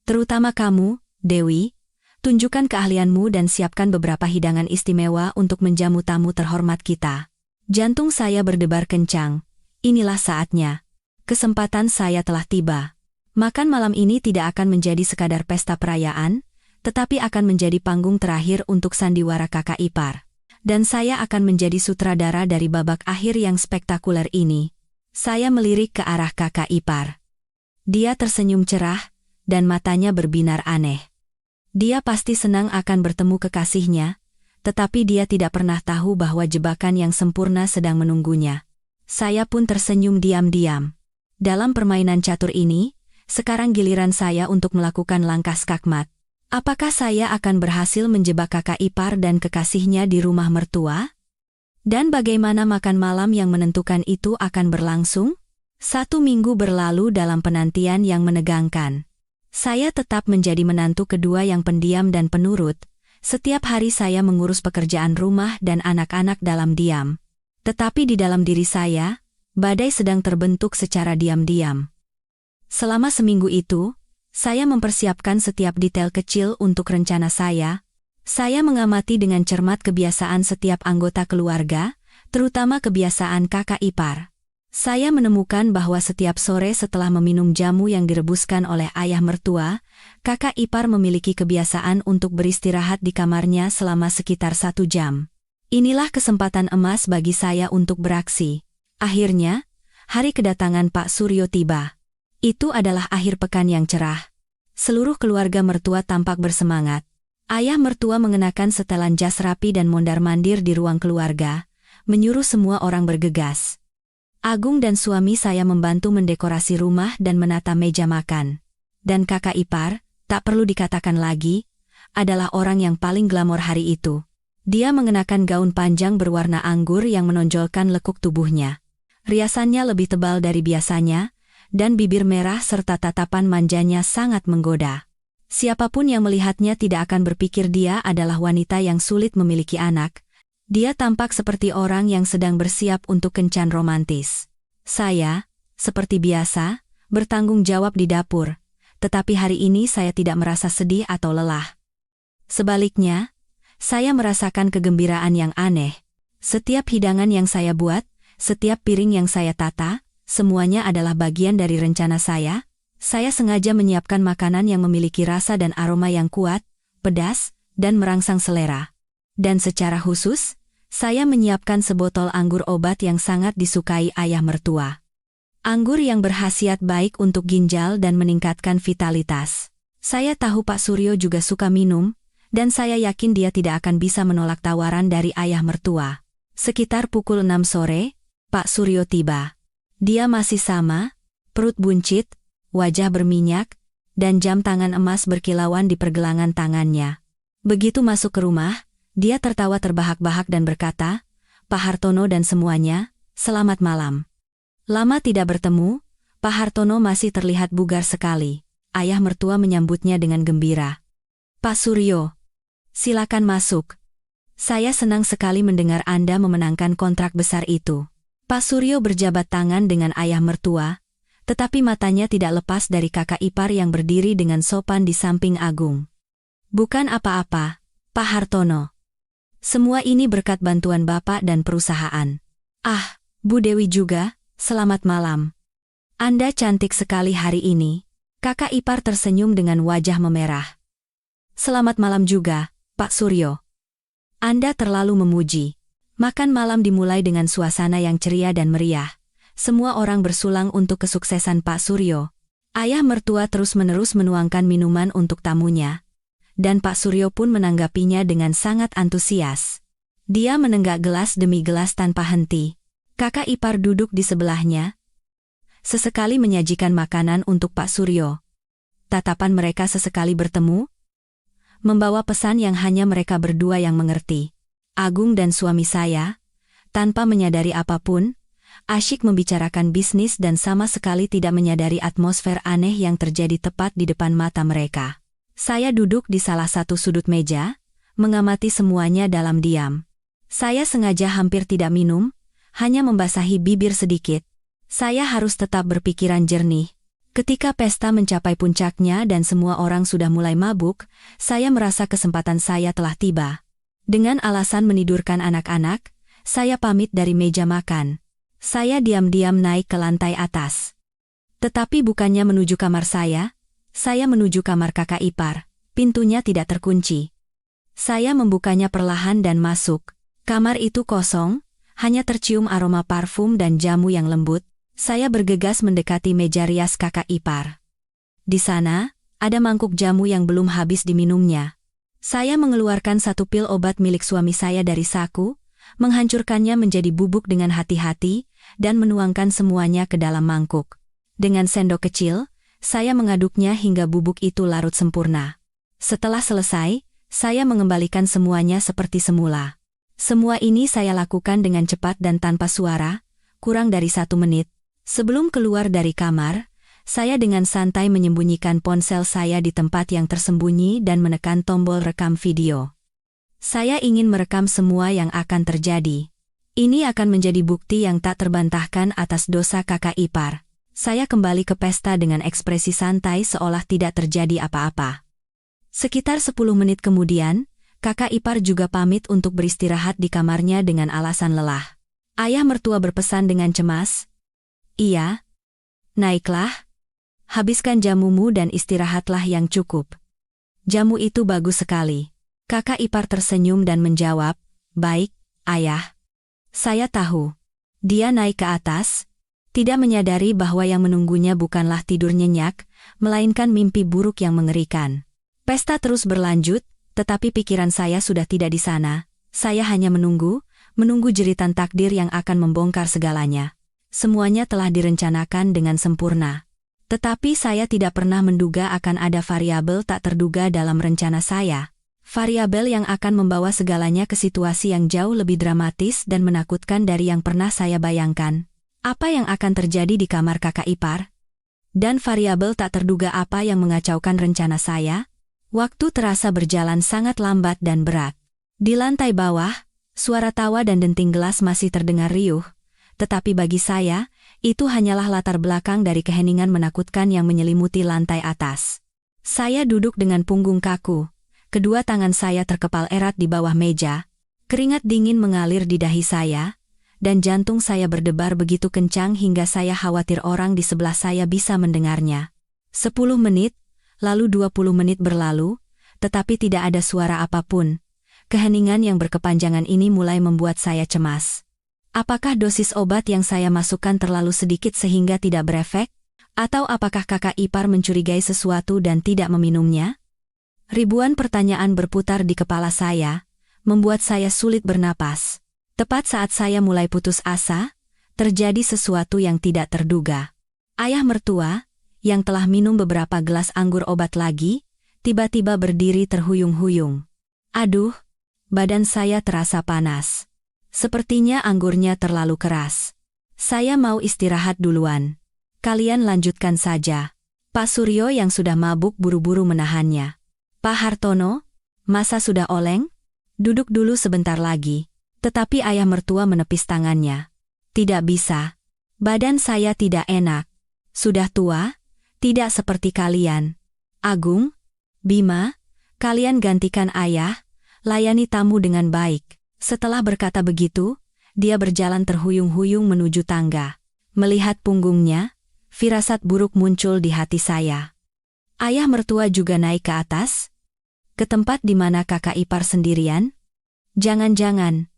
Terutama kamu, Dewi. Tunjukkan keahlianmu dan siapkan beberapa hidangan istimewa untuk menjamu tamu terhormat kita. Jantung saya berdebar kencang. Inilah saatnya. Kesempatan saya telah tiba. Makan malam ini tidak akan menjadi sekadar pesta perayaan, tetapi akan menjadi panggung terakhir untuk sandiwara kakak ipar. Dan saya akan menjadi sutradara dari babak akhir yang spektakuler ini. Saya melirik ke arah kakak ipar. Dia tersenyum cerah, dan matanya berbinar aneh. Dia pasti senang akan bertemu kekasihnya, tetapi dia tidak pernah tahu bahwa jebakan yang sempurna sedang menunggunya. Saya pun tersenyum diam-diam. Dalam permainan catur ini, sekarang giliran saya untuk melakukan langkah skakmat. Apakah saya akan berhasil menjebak kakak ipar dan kekasihnya di rumah mertua? Dan bagaimana makan malam yang menentukan itu akan berlangsung? 1 minggu berlalu dalam penantian yang menegangkan. Saya tetap menjadi menantu kedua yang pendiam dan penurut. Setiap hari saya mengurus pekerjaan rumah dan anak-anak dalam diam. Tetapi di dalam diri saya, badai sedang terbentuk secara diam-diam. Selama seminggu itu, saya mempersiapkan setiap detail kecil untuk rencana saya. Saya mengamati dengan cermat kebiasaan setiap anggota keluarga, terutama kebiasaan kakak ipar. Saya menemukan bahwa setiap sore setelah meminum jamu yang direbuskan oleh ayah mertua, kakak ipar memiliki kebiasaan untuk beristirahat di kamarnya selama sekitar 1 jam. Inilah kesempatan emas bagi saya untuk beraksi. Akhirnya, hari kedatangan Pak Suryo tiba. Itu adalah akhir pekan yang cerah. Seluruh keluarga mertua tampak bersemangat. Ayah mertua mengenakan setelan jas rapi dan mondar-mandir di ruang keluarga, menyuruh semua orang bergegas. Agung dan suami saya membantu mendekorasi rumah dan menata meja makan. Dan kakak ipar, tak perlu dikatakan lagi, adalah orang yang paling glamor hari itu. Dia mengenakan gaun panjang berwarna anggur yang menonjolkan lekuk tubuhnya. Riasannya lebih tebal dari biasanya, dan bibir merah serta tatapan manjanya sangat menggoda. Siapapun yang melihatnya tidak akan berpikir dia adalah wanita yang sulit memiliki anak. Dia tampak seperti orang yang sedang bersiap untuk kencan romantis. Saya, seperti biasa, bertanggung jawab di dapur, tetapi hari ini saya tidak merasa sedih atau lelah. Sebaliknya, saya merasakan kegembiraan yang aneh. Setiap hidangan yang saya buat, setiap piring yang saya tata, semuanya adalah bagian dari rencana saya. Saya sengaja menyiapkan makanan yang memiliki rasa dan aroma yang kuat, pedas, dan merangsang selera. Dan secara khusus, saya menyiapkan sebotol anggur obat yang sangat disukai ayah mertua. Anggur yang berkhasiat baik untuk ginjal dan meningkatkan vitalitas. Saya tahu Pak Suryo juga suka minum, dan saya yakin dia tidak akan bisa menolak tawaran dari ayah mertua. Sekitar pukul 6 sore, Pak Suryo tiba. Dia masih sama, perut buncit, wajah berminyak, dan jam tangan emas berkilauan di pergelangan tangannya. Begitu masuk ke rumah, dia tertawa terbahak-bahak dan berkata, "Pak Hartono dan semuanya, selamat malam." Lama tidak bertemu, Pak Hartono masih terlihat bugar sekali. Ayah mertua menyambutnya dengan gembira. "Pak Suryo, silakan masuk. Saya senang sekali mendengar Anda memenangkan kontrak besar itu." Pak Suryo berjabat tangan dengan ayah mertua, tetapi matanya tidak lepas dari kakak ipar yang berdiri dengan sopan di samping Agung. "Bukan apa-apa, Pak Hartono. Semua ini berkat bantuan Bapak dan perusahaan." "Ah, Bu Dewi juga, selamat malam. Anda cantik sekali hari ini." Kakak ipar tersenyum dengan wajah memerah. "Selamat malam juga, Pak Suryo. Anda terlalu memuji." Makan malam dimulai dengan suasana yang ceria dan meriah. Semua orang bersulang untuk kesuksesan Pak Suryo. Ayah mertua terus-menerus menuangkan minuman untuk tamunya. Dan Pak Suryo pun menanggapinya dengan sangat antusias. Dia menenggak gelas demi gelas tanpa henti. Kakak ipar duduk di sebelahnya. Sesekali menyajikan makanan untuk Pak Suryo. Tatapan mereka sesekali bertemu, membawa pesan yang hanya mereka berdua yang mengerti. Agung dan suami saya, tanpa menyadari apapun, asyik membicarakan bisnis dan sama sekali tidak menyadari atmosfer aneh yang terjadi tepat di depan mata mereka. Saya duduk di salah satu sudut meja, mengamati semuanya dalam diam. Saya sengaja hampir tidak minum, hanya membasahi bibir sedikit. Saya harus tetap berpikiran jernih. Ketika pesta mencapai puncaknya dan semua orang sudah mulai mabuk, saya merasa kesempatan saya telah tiba. Dengan alasan menidurkan anak-anak, saya pamit dari meja makan. Saya diam-diam naik ke lantai atas. Tetapi bukannya menuju kamar saya menuju kamar kakak ipar. Pintunya tidak terkunci. Saya membukanya perlahan dan masuk. Kamar itu kosong, hanya tercium aroma parfum dan jamu yang lembut. Saya bergegas mendekati meja rias kakak ipar. Di sana, ada mangkuk jamu yang belum habis diminumnya. Saya mengeluarkan satu pil obat milik suami saya dari saku, menghancurkannya menjadi bubuk dengan hati-hati, dan menuangkan semuanya ke dalam mangkuk. Dengan sendok kecil, saya mengaduknya hingga bubuk itu larut sempurna. Setelah selesai, saya mengembalikan semuanya seperti semula. Semua ini saya lakukan dengan cepat dan tanpa suara, kurang dari 1 menit. Sebelum keluar dari kamar, saya dengan santai menyembunyikan ponsel saya di tempat yang tersembunyi dan menekan tombol rekam video. Saya ingin merekam semua yang akan terjadi. Ini akan menjadi bukti yang tak terbantahkan atas dosa kakak ipar. Saya kembali ke pesta dengan ekspresi santai seolah tidak terjadi apa-apa. Sekitar 10 menit kemudian, kakak ipar juga pamit untuk beristirahat di kamarnya dengan alasan lelah. Ayah mertua berpesan dengan cemas, "Iya, naiklah, habiskan jamumu dan istirahatlah yang cukup." Jamu itu bagus sekali. Kakak ipar tersenyum dan menjawab, "Baik, ayah." Saya tahu. Dia naik ke atas, tidak menyadari bahwa yang menunggunya bukanlah tidur nyenyak, melainkan mimpi buruk yang mengerikan. Pesta terus berlanjut, tetapi pikiran saya sudah tidak di sana. Saya hanya menunggu jeritan takdir yang akan membongkar segalanya. Semuanya telah direncanakan dengan sempurna. Tetapi saya tidak pernah menduga akan ada variabel tak terduga dalam rencana saya. Variabel yang akan membawa segalanya ke situasi yang jauh lebih dramatis dan menakutkan dari yang pernah saya bayangkan. Apa yang akan terjadi di kamar kakak ipar? Dan variabel tak terduga apa yang mengacaukan rencana saya? Waktu terasa berjalan sangat lambat dan berat. Di lantai bawah, suara tawa dan denting gelas masih terdengar riuh, tetapi bagi saya, itu hanyalah latar belakang dari keheningan menakutkan yang menyelimuti lantai atas. Saya duduk dengan punggung kaku, kedua tangan saya terkepal erat di bawah meja, keringat dingin mengalir di dahi saya, dan jantung saya berdebar begitu kencang hingga saya khawatir orang di sebelah saya bisa mendengarnya. 10 menit, lalu 20 menit berlalu, tetapi tidak ada suara apapun. Keheningan yang berkepanjangan ini mulai membuat saya cemas. Apakah dosis obat yang saya masukkan terlalu sedikit sehingga tidak berefek? Atau apakah kakak ipar mencurigai sesuatu dan tidak meminumnya? Ribuan pertanyaan berputar di kepala saya, membuat saya sulit bernapas. Tepat saat saya mulai putus asa, terjadi sesuatu yang tidak terduga. Ayah mertua, yang telah minum beberapa gelas anggur obat lagi, tiba-tiba berdiri terhuyung-huyung. Aduh, badan saya terasa panas. Sepertinya anggurnya terlalu keras. Saya mau istirahat duluan. Kalian lanjutkan saja. Pak Suryo yang sudah mabuk buru-buru menahannya. Pak Hartono, masa sudah oleng? Duduk dulu sebentar lagi. Tetapi ayah mertua menepis tangannya. Tidak bisa. Badan saya tidak enak. Sudah tua? Tidak seperti kalian. Agung, Bima, kalian gantikan ayah, layani tamu dengan baik. Setelah berkata begitu, dia berjalan terhuyung-huyung menuju tangga. Melihat punggungnya, firasat buruk muncul di hati saya. Ayah mertua juga naik ke atas? Ke tempat di mana kakak ipar sendirian? Jangan-jangan.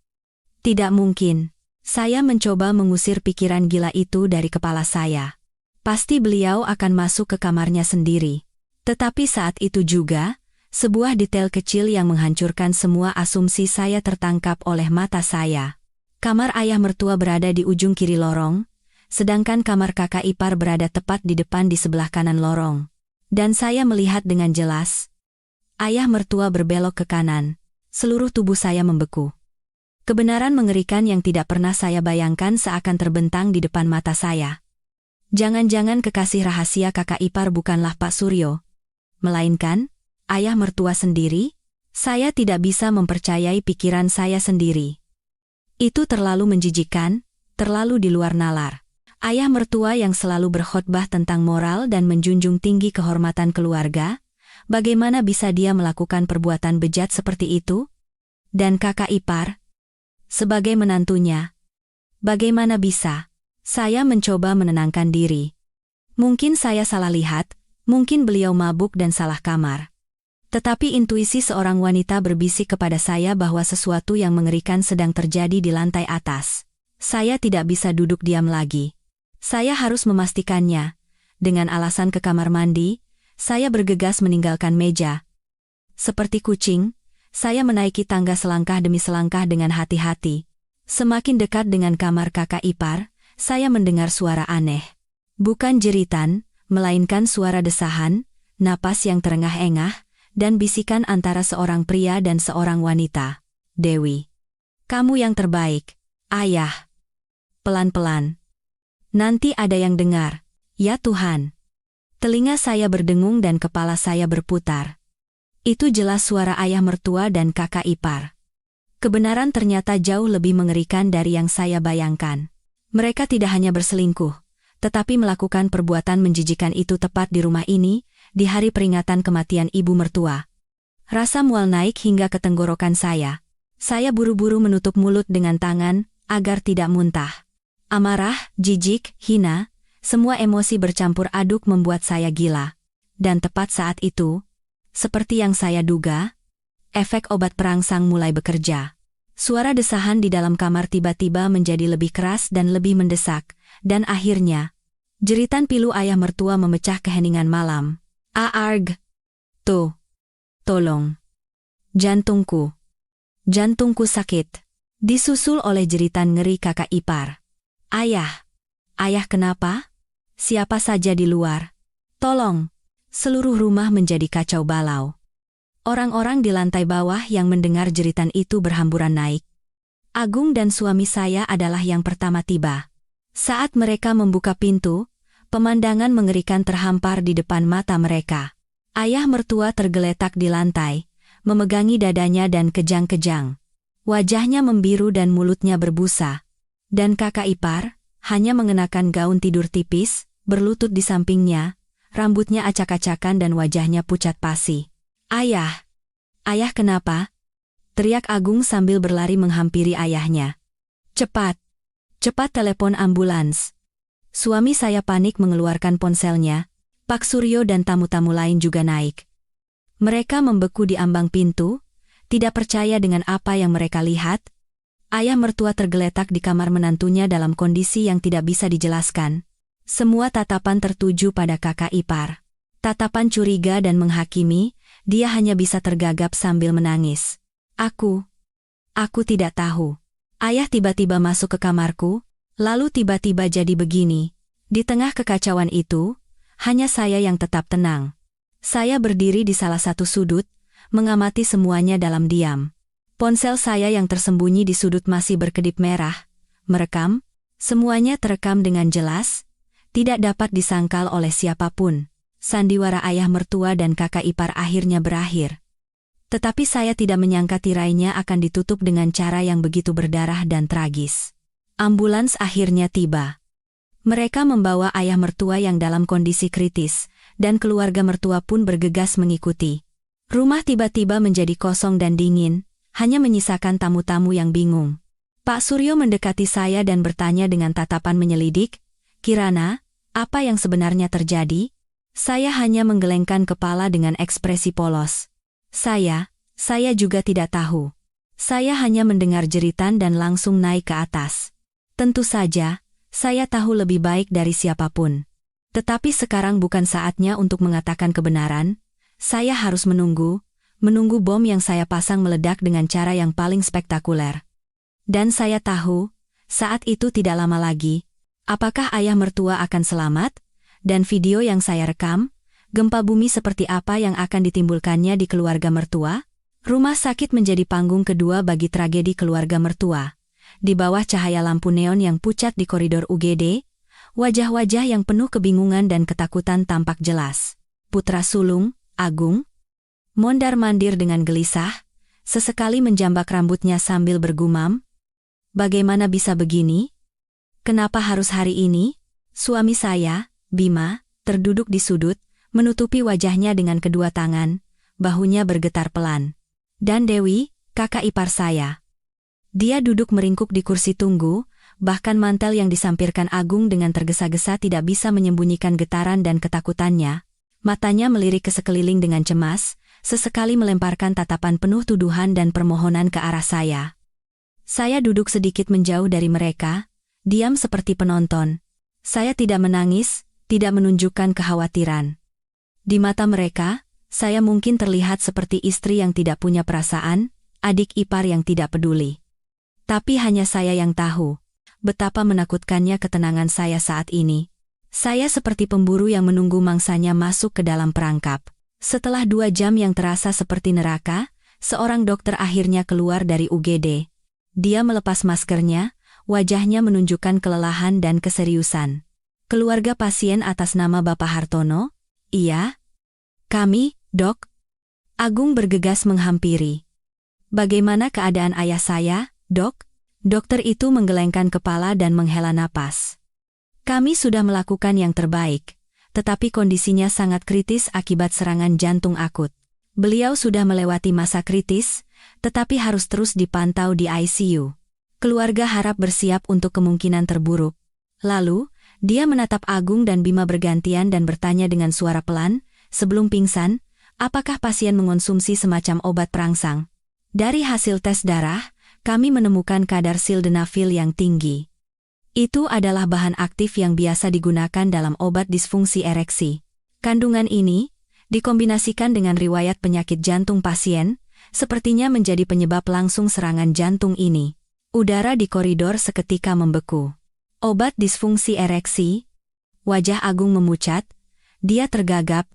Tidak mungkin. Saya mencoba mengusir pikiran gila itu dari kepala saya. Pasti beliau akan masuk ke kamarnya sendiri. Tetapi saat itu juga, sebuah detail kecil yang menghancurkan semua asumsi saya tertangkap oleh mata saya. Kamar ayah mertua berada di ujung kiri lorong, sedangkan kamar kakak ipar berada tepat di depan di sebelah kanan lorong. Dan saya melihat dengan jelas. Ayah mertua berbelok ke kanan. Seluruh tubuh saya membeku. Kebenaran mengerikan yang tidak pernah saya bayangkan seakan terbentang di depan mata saya. Jangan-jangan kekasih rahasia kakak ipar bukanlah Pak Suryo, melainkan ayah mertua sendiri? Saya tidak bisa mempercayai pikiran saya sendiri. Itu terlalu menjijikkan, terlalu di luar nalar. Ayah mertua yang selalu berkhotbah tentang moral dan menjunjung tinggi kehormatan keluarga, bagaimana bisa dia melakukan perbuatan bejat seperti itu? Dan kakak ipar, sebagai menantunya, bagaimana bisa? Saya mencoba menenangkan diri. Mungkin saya salah lihat, mungkin beliau mabuk dan salah kamar. Tetapi intuisi seorang wanita berbisik kepada saya bahwa sesuatu yang mengerikan sedang terjadi di lantai atas. Saya tidak bisa duduk diam lagi. Saya harus memastikannya. Dengan alasan ke kamar mandi, saya bergegas meninggalkan meja. Seperti kucing, saya menaiki tangga selangkah demi selangkah dengan hati-hati. Semakin dekat dengan kamar kakak ipar, saya mendengar suara aneh. Bukan jeritan, melainkan suara desahan, napas yang terengah-engah, dan bisikan antara seorang pria dan seorang wanita. Dewi. Kamu yang terbaik, Ayah. Pelan-pelan. Nanti ada yang dengar. Ya Tuhan. Telinga saya berdengung dan kepala saya berputar. Itu jelas suara ayah mertua dan kakak ipar. Kebenaran ternyata jauh lebih mengerikan dari yang saya bayangkan. Mereka tidak hanya berselingkuh, tetapi melakukan perbuatan menjijikan itu tepat di rumah ini, di hari peringatan kematian ibu mertua. Rasa mual naik hingga ke tenggorokan saya. Saya buru-buru menutup mulut dengan tangan, agar tidak muntah. Amarah, jijik, hina, semua emosi bercampur aduk membuat saya gila. Dan tepat saat itu, seperti yang saya duga, efek obat perangsang mulai bekerja. Suara desahan di dalam kamar tiba-tiba menjadi lebih keras dan lebih mendesak, dan akhirnya, jeritan pilu ayah mertua memecah keheningan malam. Aarg! Tuh! Tolong! Jantungku! Jantungku sakit! Disusul oleh jeritan ngeri kakak ipar. Ayah! Ayah kenapa? Siapa saja di luar? Tolong! Seluruh rumah menjadi kacau balau. Orang-orang di lantai bawah yang mendengar jeritan itu berhamburan naik. Agung dan suami saya adalah yang pertama tiba. Saat mereka membuka pintu, pemandangan mengerikan terhampar di depan mata mereka. Ayah mertua tergeletak di lantai, memegangi dadanya dan kejang-kejang. Wajahnya membiru dan mulutnya berbusa. Dan kakak ipar, hanya mengenakan gaun tidur tipis, berlutut di sampingnya, rambutnya acak-acakan dan wajahnya pucat pasi. Ayah! Ayah kenapa? Teriak Agung sambil berlari menghampiri ayahnya. Cepat! Cepat telepon ambulans! Suami saya panik mengeluarkan ponselnya. Pak Suryo dan tamu-tamu lain juga naik. Mereka membeku di ambang pintu, tidak percaya dengan apa yang mereka lihat. Ayah mertua tergeletak di kamar menantunya dalam kondisi yang tidak bisa dijelaskan. Semua tatapan tertuju pada kakak ipar. Tatapan curiga dan menghakimi, dia hanya bisa tergagap sambil menangis. Aku tidak tahu. Ayah tiba-tiba masuk ke kamarku, lalu tiba-tiba jadi begini. Di tengah kekacauan itu, hanya saya yang tetap tenang. Saya berdiri di salah satu sudut, mengamati semuanya dalam diam. Ponsel saya yang tersembunyi di sudut masih berkedip merah, merekam, semuanya terekam dengan jelas, tidak dapat disangkal oleh siapapun. Sandiwara ayah mertua dan kakak ipar akhirnya berakhir. Tetapi saya tidak menyangka tirainya akan ditutup dengan cara yang begitu berdarah dan tragis. Ambulans akhirnya tiba. Mereka membawa ayah mertua yang dalam kondisi kritis, dan keluarga mertua pun bergegas mengikuti. Rumah tiba-tiba menjadi kosong dan dingin, hanya menyisakan tamu-tamu yang bingung. Pak Suryo mendekati saya dan bertanya dengan tatapan menyelidik, "Kirana, apa yang sebenarnya terjadi?" Saya hanya menggelengkan kepala dengan ekspresi polos. Saya juga tidak tahu. Saya hanya mendengar jeritan dan langsung naik ke atas. Tentu saja, saya tahu lebih baik dari siapapun. Tetapi sekarang bukan saatnya untuk mengatakan kebenaran. Saya harus menunggu bom yang saya pasang meledak dengan cara yang paling spektakuler. Dan saya tahu, saat itu tidak lama lagi, apakah ayah mertua akan selamat? Dan video yang saya rekam, gempa bumi seperti apa yang akan ditimbulkannya di keluarga mertua? Rumah sakit menjadi panggung kedua bagi tragedi keluarga mertua. Di bawah cahaya lampu neon yang pucat di koridor UGD, wajah-wajah yang penuh kebingungan dan ketakutan tampak jelas. Putra sulung, Agung, mondar-mandir dengan gelisah, sesekali menjambak rambutnya sambil bergumam. Bagaimana bisa begini? Kenapa harus hari ini? Suami saya, Bima, terduduk di sudut, menutupi wajahnya dengan kedua tangan, bahunya bergetar pelan. Dan Dewi, kakak ipar saya. Dia duduk meringkuk di kursi tunggu, Bahkan mantel yang disampirkan Agung dengan tergesa-gesa tidak bisa menyembunyikan getaran dan ketakutannya. Matanya melirik ke sekeliling dengan cemas, sesekali melemparkan tatapan penuh tuduhan dan permohonan ke arah saya. Saya duduk sedikit menjauh dari mereka, diam seperti penonton. Saya tidak menangis, tidak menunjukkan kekhawatiran. Di mata mereka, saya mungkin terlihat seperti istri yang tidak punya perasaan, adik ipar yang tidak peduli. Tapi hanya saya yang tahu betapa menakutkannya ketenangan saya saat ini. Saya seperti pemburu yang menunggu mangsanya masuk ke dalam perangkap. Setelah 2 jam yang terasa seperti neraka, seorang dokter akhirnya keluar dari UGD. Dia melepas maskernya, wajahnya menunjukkan kelelahan dan keseriusan. Keluarga pasien atas nama Bapak Hartono? Iya. Kami, Dok. Agung bergegas menghampiri. Bagaimana keadaan ayah saya, Dok? Dokter itu menggelengkan kepala dan menghela napas. Kami sudah melakukan yang terbaik, tetapi kondisinya sangat kritis akibat serangan jantung akut. Beliau sudah melewati masa kritis, tetapi harus terus dipantau di ICU. Keluarga harap bersiap untuk kemungkinan terburuk. Lalu, dia menatap Agung dan Bima bergantian dan bertanya dengan suara pelan, sebelum pingsan, apakah pasien mengonsumsi semacam obat perangsang? Dari hasil tes darah, kami menemukan kadar sildenafil yang tinggi. Itu adalah bahan aktif yang biasa digunakan dalam obat disfungsi ereksi. Kandungan ini, dikombinasikan dengan riwayat penyakit jantung pasien, sepertinya menjadi penyebab langsung serangan jantung ini. Udara di koridor seketika membeku. Obat disfungsi ereksi? Wajah Agung memucat. Dia tergagap.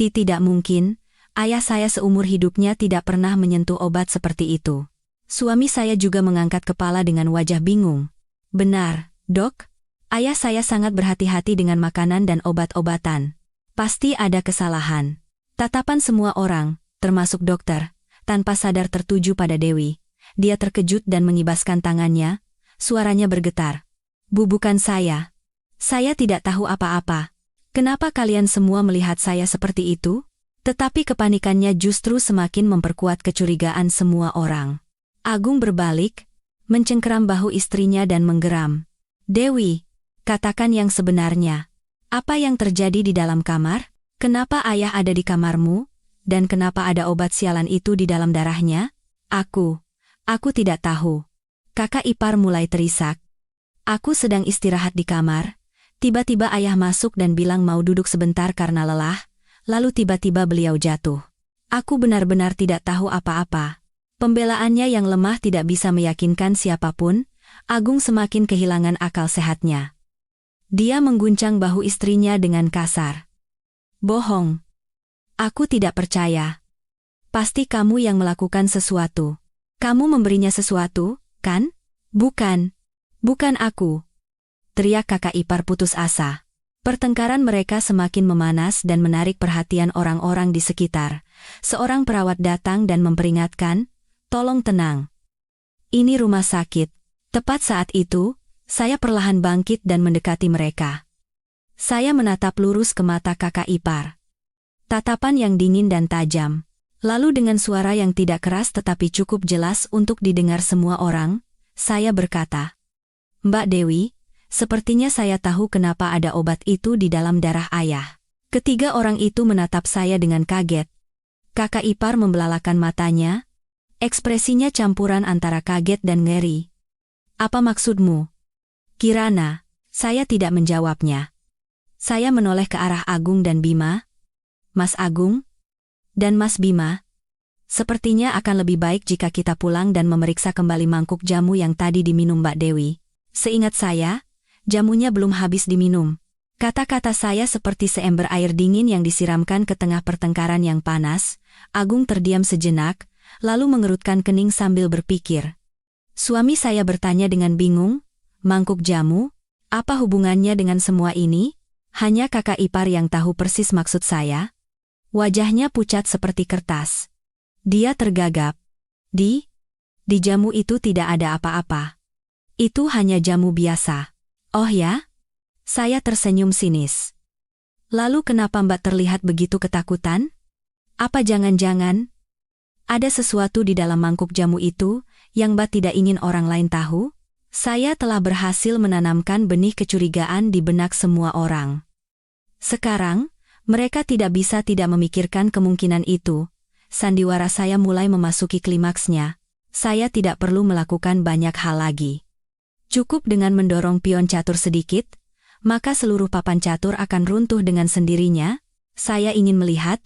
Tidak mungkin, ayah saya seumur hidupnya tidak pernah menyentuh obat seperti itu. Suami saya juga mengangkat kepala dengan wajah bingung. Benar, Dok. Ayah saya sangat berhati-hati dengan makanan dan obat-obatan. Pasti ada kesalahan. Tatapan semua orang, termasuk dokter, tanpa sadar tertuju pada Dewi. Dia terkejut dan mengibaskan tangannya. Suaranya bergetar. Bu, bukan saya. Saya tidak tahu apa-apa. Kenapa kalian semua melihat saya seperti itu? Tetapi kepanikannya justru semakin memperkuat kecurigaan semua orang. Agung berbalik, mencengkeram bahu istrinya dan menggeram. Dewi, katakan yang sebenarnya. Apa yang terjadi di dalam kamar? Kenapa ayah ada di kamarmu? Dan kenapa ada obat sialan itu di dalam darahnya? Aku tidak tahu. Kakak ipar mulai terisak. Aku sedang istirahat di kamar. Tiba-tiba ayah masuk dan bilang mau duduk sebentar karena lelah, lalu tiba-tiba beliau jatuh. Aku benar-benar tidak tahu apa-apa. Pembelaannya yang lemah tidak bisa meyakinkan siapapun. Agung semakin kehilangan akal sehatnya. Dia mengguncang bahu istrinya dengan kasar. Bohong. Aku tidak percaya. Pasti kamu yang melakukan sesuatu. Kamu memberinya sesuatu, kan? Bukan. Bukan aku. Teriak kakak ipar putus asa. Pertengkaran mereka semakin memanas dan menarik perhatian orang-orang di sekitar. Seorang perawat datang dan memperingatkan, tolong tenang. Ini rumah sakit. Tepat saat itu, saya perlahan bangkit dan mendekati mereka. Saya menatap lurus ke mata kakak ipar. Tatapan yang dingin dan tajam. Lalu dengan suara yang tidak keras tetapi cukup jelas untuk didengar semua orang, saya berkata, Mbak Dewi, sepertinya saya tahu kenapa ada obat itu di dalam darah ayah. Ketiga orang itu menatap saya dengan kaget. Kakak ipar membelalakan matanya. Ekspresinya campuran antara kaget dan ngeri. Apa maksudmu? Kirana, saya tidak menjawabnya. Saya menoleh ke arah Agung dan Bima. Mas Agung? Dan Mas Bima? Sepertinya akan lebih baik jika kita pulang dan memeriksa kembali mangkuk jamu yang tadi diminum Mbak Dewi. Seingat saya, jamunya belum habis diminum. Kata-kata saya seperti seember air dingin yang disiramkan ke tengah pertengkaran yang panas. Agung terdiam sejenak, lalu mengerutkan kening sambil berpikir. Suami saya bertanya dengan bingung, mangkuk jamu? Apa hubungannya dengan semua ini? Hanya kakak ipar yang tahu persis maksud saya. Wajahnya pucat seperti kertas. Dia tergagap. Di jamu itu tidak ada apa-apa. Itu hanya jamu biasa. Oh ya? Saya tersenyum sinis. Lalu kenapa Mbak terlihat begitu ketakutan? Apa jangan-jangan ada sesuatu di dalam mangkuk jamu itu yang Mbak tidak ingin orang lain tahu? Saya telah berhasil menanamkan benih kecurigaan di benak semua orang. Sekarang, mereka tidak bisa tidak memikirkan kemungkinan itu. Sandiwara saya mulai memasuki klimaksnya. Saya tidak perlu melakukan banyak hal lagi. Cukup dengan mendorong pion catur sedikit, maka seluruh papan catur akan runtuh dengan sendirinya. Saya ingin melihat,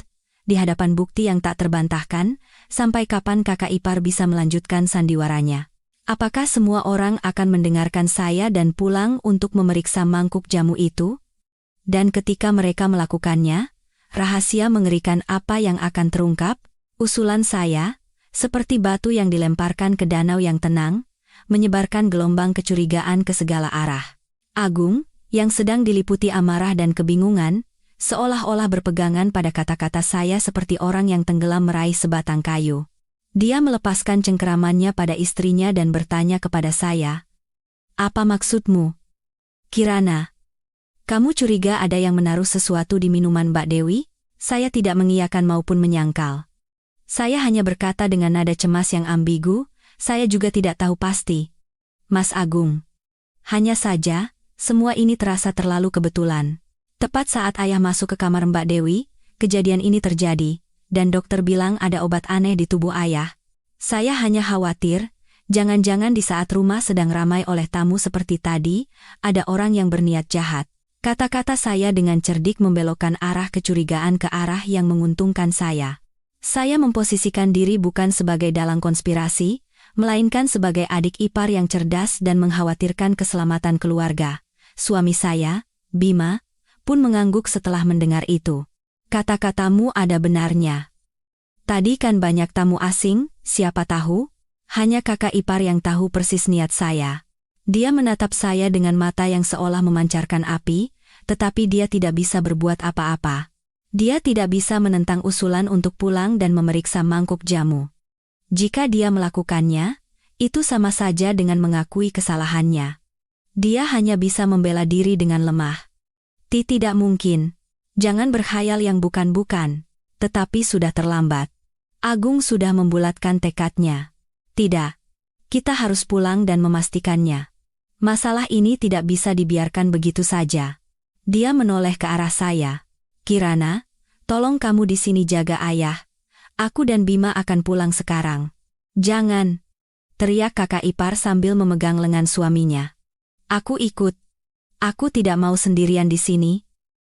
di hadapan bukti yang tak terbantahkan, sampai kapan kakak ipar bisa melanjutkan sandiwaranya. Apakah semua orang akan mendengarkan saya dan pulang untuk memeriksa mangkuk jamu itu? Dan ketika mereka melakukannya, rahasia mengerikan apa yang akan terungkap? Usulan saya, seperti batu yang dilemparkan ke danau yang tenang, menyebarkan gelombang kecurigaan ke segala arah. Agung, yang sedang diliputi amarah dan kebingungan, seolah-olah berpegangan pada kata-kata saya seperti orang yang tenggelam meraih sebatang kayu. Dia melepaskan cengkeramannya pada istrinya dan bertanya kepada saya, "Apa maksudmu, Kirana? Kamu curiga ada yang menaruh sesuatu di minuman Mbak Dewi?" Saya tidak mengiyakan maupun menyangkal. Saya hanya berkata dengan nada cemas yang ambigu, "Saya juga tidak tahu pasti, Mas Agung. Hanya saja, semua ini terasa terlalu kebetulan. Tepat saat ayah masuk ke kamar Mbak Dewi, kejadian ini terjadi. Dan dokter bilang ada obat aneh di tubuh ayah. Saya hanya khawatir, jangan-jangan di saat rumah sedang ramai oleh tamu seperti tadi, ada orang yang berniat jahat." Kata-kata saya dengan cerdik membelokkan arah kecurigaan ke arah yang menguntungkan saya. Saya memposisikan diri bukan sebagai dalang konspirasi, melainkan sebagai adik ipar yang cerdas dan mengkhawatirkan keselamatan keluarga. Suami saya, Bima, pun mengangguk setelah mendengar itu. "Kata-katamu ada benarnya. Tadi kan banyak tamu asing, siapa tahu? Hanya kakak ipar yang tahu persis niat saya." Dia menatap saya dengan mata yang seolah memancarkan api, tetapi dia tidak bisa berbuat apa-apa. Dia tidak bisa menentang usulan untuk pulang dan memeriksa mangkuk jamu. Jika dia melakukannya, itu sama saja dengan mengakui kesalahannya. Dia hanya bisa membela diri dengan lemah. Tidak mungkin. Jangan berkhayal yang bukan-bukan. Tetapi sudah terlambat. Agung sudah membulatkan tekadnya. "Tidak. Kita harus pulang dan memastikannya. Masalah ini tidak bisa dibiarkan begitu saja." Dia menoleh ke arah saya. "Kirana, tolong kamu di sini jaga ayah. Aku dan Bima akan pulang sekarang." "Jangan!" teriak kakak ipar sambil memegang lengan suaminya. "Aku ikut. Aku tidak mau sendirian di sini."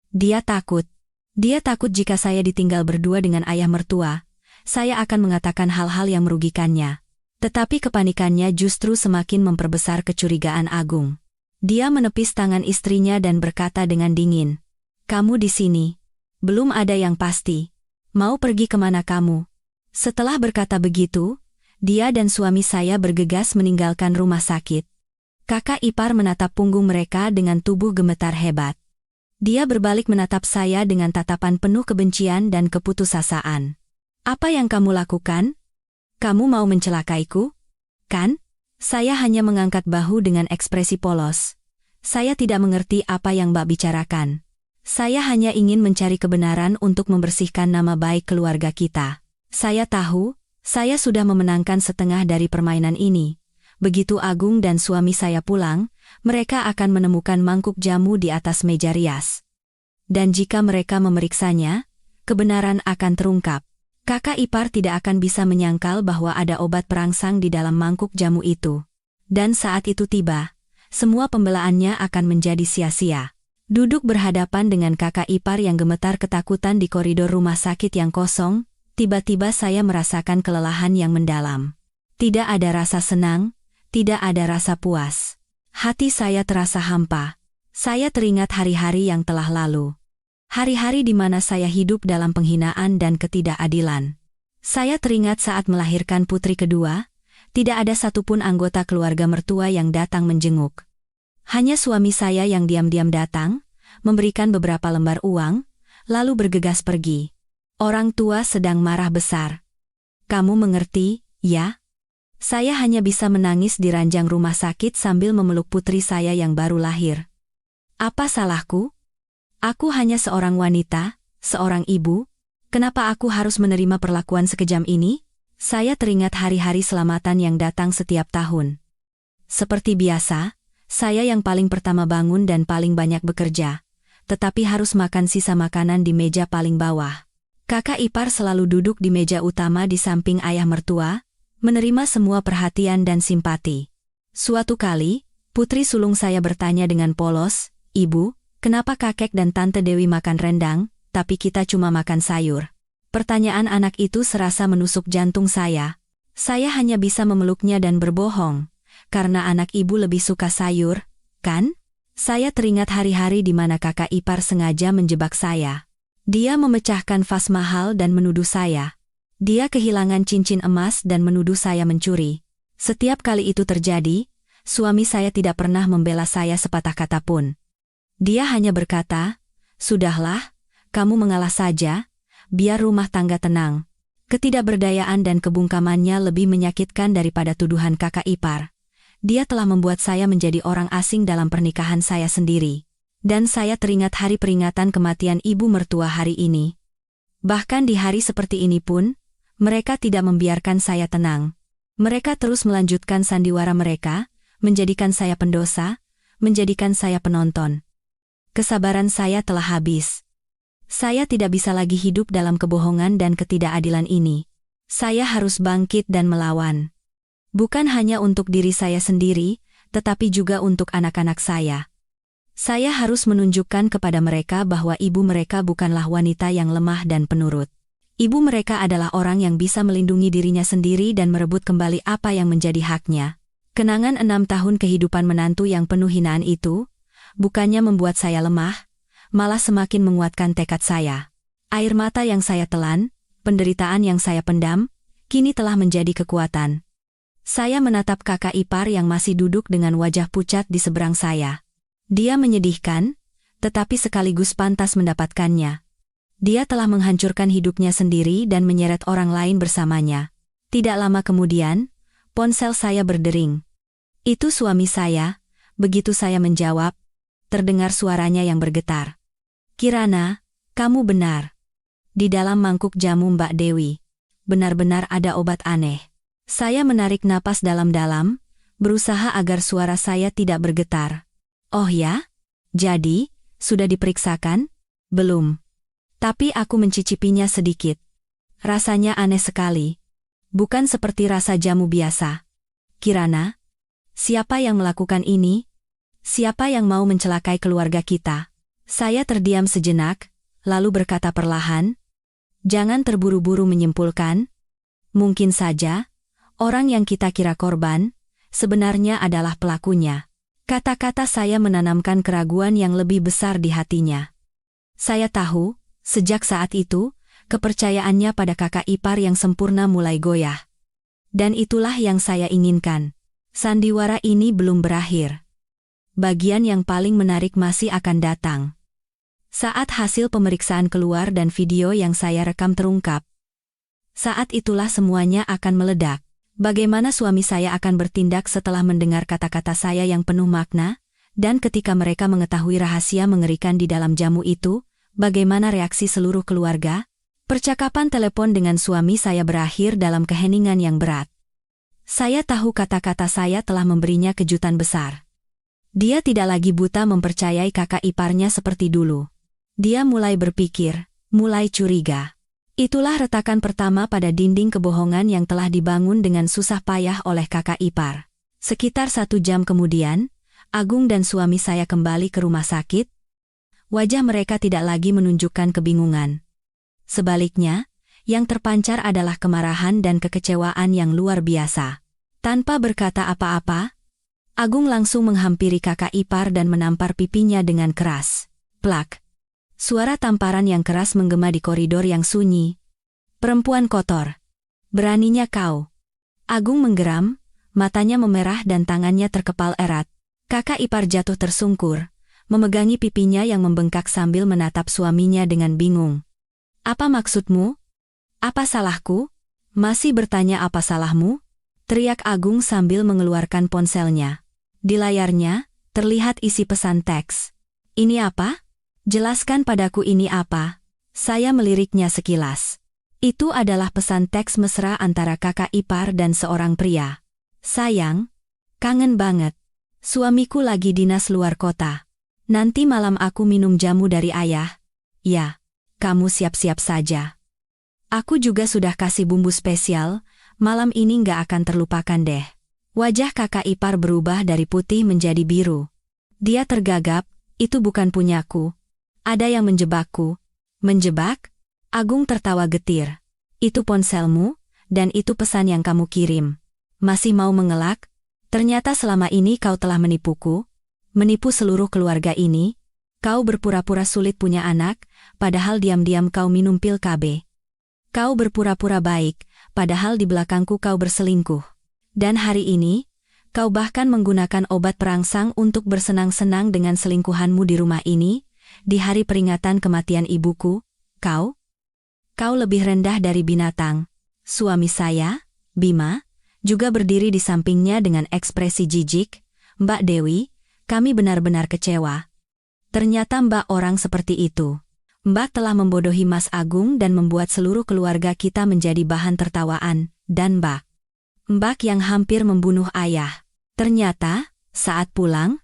Dia takut. Dia takut jika saya ditinggal berdua dengan ayah mertua, saya akan mengatakan hal-hal yang merugikannya. Tetapi kepanikannya justru semakin memperbesar kecurigaan Agung. Dia menepis tangan istrinya dan berkata dengan dingin, "Kamu di sini. Belum ada yang pasti. Mau pergi kemana kamu?" Setelah berkata begitu, dia dan suami saya bergegas meninggalkan rumah sakit. Kakak ipar menatap punggung mereka dengan tubuh gemetar hebat. Dia berbalik menatap saya dengan tatapan penuh kebencian dan keputusasaan. "Apa yang kamu lakukan? Kamu mau mencelakaiku? Kan?" Saya hanya mengangkat bahu dengan ekspresi polos. "Saya tidak mengerti apa yang Mbak bicarakan. Saya hanya ingin mencari kebenaran untuk membersihkan nama baik keluarga kita. Saya tahu, saya sudah memenangkan setengah dari permainan ini. Begitu Agung dan suami saya pulang, mereka akan menemukan mangkuk jamu di atas meja rias. Dan jika mereka memeriksanya, kebenaran akan terungkap. Kakak ipar tidak akan bisa menyangkal bahwa ada obat perangsang di dalam mangkuk jamu itu. Dan saat itu tiba, semua pembelaannya akan menjadi sia-sia." Duduk berhadapan dengan kakak ipar yang gemetar ketakutan di koridor rumah sakit yang kosong, tiba-tiba saya merasakan kelelahan yang mendalam. Tidak ada rasa senang, tidak ada rasa puas. Hati saya terasa hampa. Saya teringat hari-hari yang telah lalu. Hari-hari di mana saya hidup dalam penghinaan dan ketidakadilan. Saya teringat saat melahirkan putri kedua, tidak ada satupun anggota keluarga mertua yang datang menjenguk. Hanya suami saya yang diam-diam datang, memberikan beberapa lembar uang, lalu bergegas pergi. Orang tua sedang marah besar. "Kamu mengerti, ya?" Saya hanya bisa menangis di ranjang rumah sakit sambil memeluk putri saya yang baru lahir. Apa salahku? Aku hanya seorang wanita, seorang ibu. Kenapa aku harus menerima perlakuan sekejam ini? Saya teringat hari-hari selamatan yang datang setiap tahun. Seperti biasa, saya yang paling pertama bangun dan paling banyak bekerja, tetapi harus makan sisa makanan di meja paling bawah. Kakak ipar selalu duduk di meja utama di samping ayah mertua, menerima semua perhatian dan simpati. Suatu kali, putri sulung saya bertanya dengan polos, "Ibu, kenapa kakek dan tante Dewi makan rendang, tapi kita cuma makan sayur?" Pertanyaan anak itu serasa menusuk jantung saya. Saya hanya bisa memeluknya dan berbohong, karena anak ibu lebih suka sayur, kan? Saya teringat hari-hari di mana kakak ipar sengaja menjebak saya. Dia memecahkan vas mahal dan menuduh saya. Dia kehilangan cincin emas dan menuduh saya mencuri. Setiap kali itu terjadi, suami saya tidak pernah membela saya sepatah kata pun. Dia hanya berkata, "Sudahlah, kamu mengalah saja, biar rumah tangga tenang." Ketidakberdayaan dan kebungkamannya lebih menyakitkan daripada tuduhan kakak ipar. Dia telah membuat saya menjadi orang asing dalam pernikahan saya sendiri. Dan saya teringat hari peringatan kematian ibu mertua hari ini. Bahkan di hari seperti ini pun, mereka tidak membiarkan saya tenang. Mereka terus melanjutkan sandiwara mereka, menjadikan saya pendosa, menjadikan saya penonton. Kesabaran saya telah habis. Saya tidak bisa lagi hidup dalam kebohongan dan ketidakadilan ini. Saya harus bangkit dan melawan. Bukan hanya untuk diri saya sendiri, tetapi juga untuk anak-anak saya. Saya harus menunjukkan kepada mereka bahwa ibu mereka bukanlah wanita yang lemah dan penurut. Ibu mereka adalah orang yang bisa melindungi dirinya sendiri dan merebut kembali apa yang menjadi haknya. Kenangan 6 tahun kehidupan menantu yang penuh hinaan itu, bukannya membuat saya lemah, malah semakin menguatkan tekad saya. Air mata yang saya telan, penderitaan yang saya pendam, kini telah menjadi kekuatan. Saya menatap kakak ipar yang masih duduk dengan wajah pucat di seberang saya. Dia menyedihkan, tetapi sekaligus pantas mendapatkannya. Dia telah menghancurkan hidupnya sendiri dan menyeret orang lain bersamanya. Tidak lama kemudian, ponsel saya berdering. Itu suami saya. Begitu saya menjawab, terdengar suaranya yang bergetar. "Kirana, kamu benar. Di dalam mangkuk jamu Mbak Dewi, benar-benar ada obat aneh." Saya menarik napas dalam-dalam, berusaha agar suara saya tidak bergetar. "Oh ya? Jadi, sudah diperiksakan?" "Belum. Tapi aku mencicipinya sedikit. Rasanya aneh sekali. Bukan seperti rasa jamu biasa." "Kirana, siapa yang melakukan ini? Siapa yang mau mencelakai keluarga kita?" Saya terdiam sejenak, lalu berkata perlahan, "Jangan terburu-buru menyimpulkan. Mungkin saja, orang yang kita kira korban, sebenarnya adalah pelakunya." Kata-kata saya menanamkan keraguan yang lebih besar di hatinya. Saya tahu, sejak saat itu, kepercayaannya pada kakak ipar yang sempurna mulai goyah. Dan itulah yang saya inginkan. Sandiwara ini belum berakhir. Bagian yang paling menarik masih akan datang. Saat hasil pemeriksaan keluar dan video yang saya rekam terungkap, saat itulah semuanya akan meledak. Bagaimana suami saya akan bertindak setelah mendengar kata-kata saya yang penuh makna, dan ketika mereka mengetahui rahasia mengerikan di dalam jamu itu, bagaimana reaksi seluruh keluarga? Percakapan telepon dengan suami saya berakhir dalam keheningan yang berat. Saya tahu kata-kata saya telah memberinya kejutan besar. Dia tidak lagi buta mempercayai kakak iparnya seperti dulu. Dia mulai berpikir, mulai curiga. Itulah retakan pertama pada dinding kebohongan yang telah dibangun dengan susah payah oleh kakak ipar. Sekitar 1 jam kemudian, Agung dan suami saya kembali ke rumah sakit. Wajah mereka tidak lagi menunjukkan kebingungan. Sebaliknya, yang terpancar adalah kemarahan dan kekecewaan yang luar biasa. Tanpa berkata apa-apa, Agung langsung menghampiri kakak ipar dan menampar pipinya dengan keras. Plak! Suara tamparan yang keras menggema di koridor yang sunyi. "Perempuan kotor! Beraninya kau!" Agung menggeram, matanya memerah dan tangannya terkepal erat. Kakak ipar jatuh tersungkur, memegangi pipinya yang membengkak sambil menatap suaminya dengan bingung. "Apa maksudmu? Apa salahku?" "Masih bertanya apa salahmu?" teriak Agung sambil mengeluarkan ponselnya. Di layarnya, terlihat isi pesan teks. "Ini apa? Jelaskan padaku ini apa?" Saya meliriknya sekilas. Itu adalah pesan teks mesra antara kakak ipar dan seorang pria. "Sayang, Kangen banget. Suamiku lagi dinas luar kota. Nanti malam aku minum jamu dari ayah. Ya, kamu siap-siap saja. Aku juga sudah kasih bumbu spesial, malam ini nggak akan terlupakan deh. Wajah kakak ipar berubah dari putih menjadi biru. Dia tergagap, itu bukan punyaku. Ada yang menjebakku. Menjebak? Agung tertawa getir. Itu ponselmu, dan itu pesan yang kamu kirim. Masih mau mengelak? Ternyata selama ini kau telah menipuku. Menipu seluruh keluarga ini. Kau berpura-pura sulit punya anak, padahal diam-diam kau minum pil KB. Kau berpura-pura baik, padahal di belakangku kau berselingkuh. Dan hari ini, kau bahkan menggunakan obat perangsang untuk bersenang-senang dengan selingkuhanmu di rumah ini, di hari peringatan kematian ibuku. Kau lebih rendah dari binatang. Suami saya, Bima, juga berdiri di sampingnya dengan ekspresi jijik. Mbak Dewi, kami benar-benar kecewa. Ternyata Mbak orang seperti itu. Mbak telah membodohi Mas Agung dan membuat seluruh keluarga kita menjadi bahan tertawaan, dan Mbak yang hampir membunuh ayah. Ternyata, saat pulang,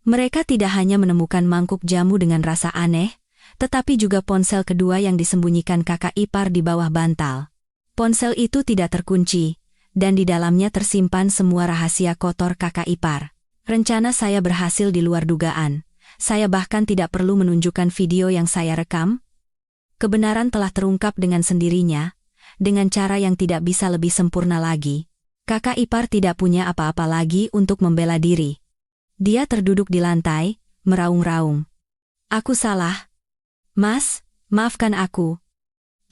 mereka tidak hanya menemukan mangkuk jamu dengan rasa aneh, tetapi juga ponsel kedua yang disembunyikan kakak ipar di bawah bantal. Ponsel itu tidak terkunci, dan di dalamnya tersimpan semua rahasia kotor kakak ipar. Rencana saya berhasil di luar dugaan. Saya bahkan tidak perlu menunjukkan video yang saya rekam. Kebenaran telah terungkap dengan sendirinya, dengan cara yang tidak bisa lebih sempurna lagi. Kakak ipar tidak punya apa-apa lagi untuk membela diri. Dia terduduk di lantai, meraung-raung. Aku salah. Mas, maafkan aku.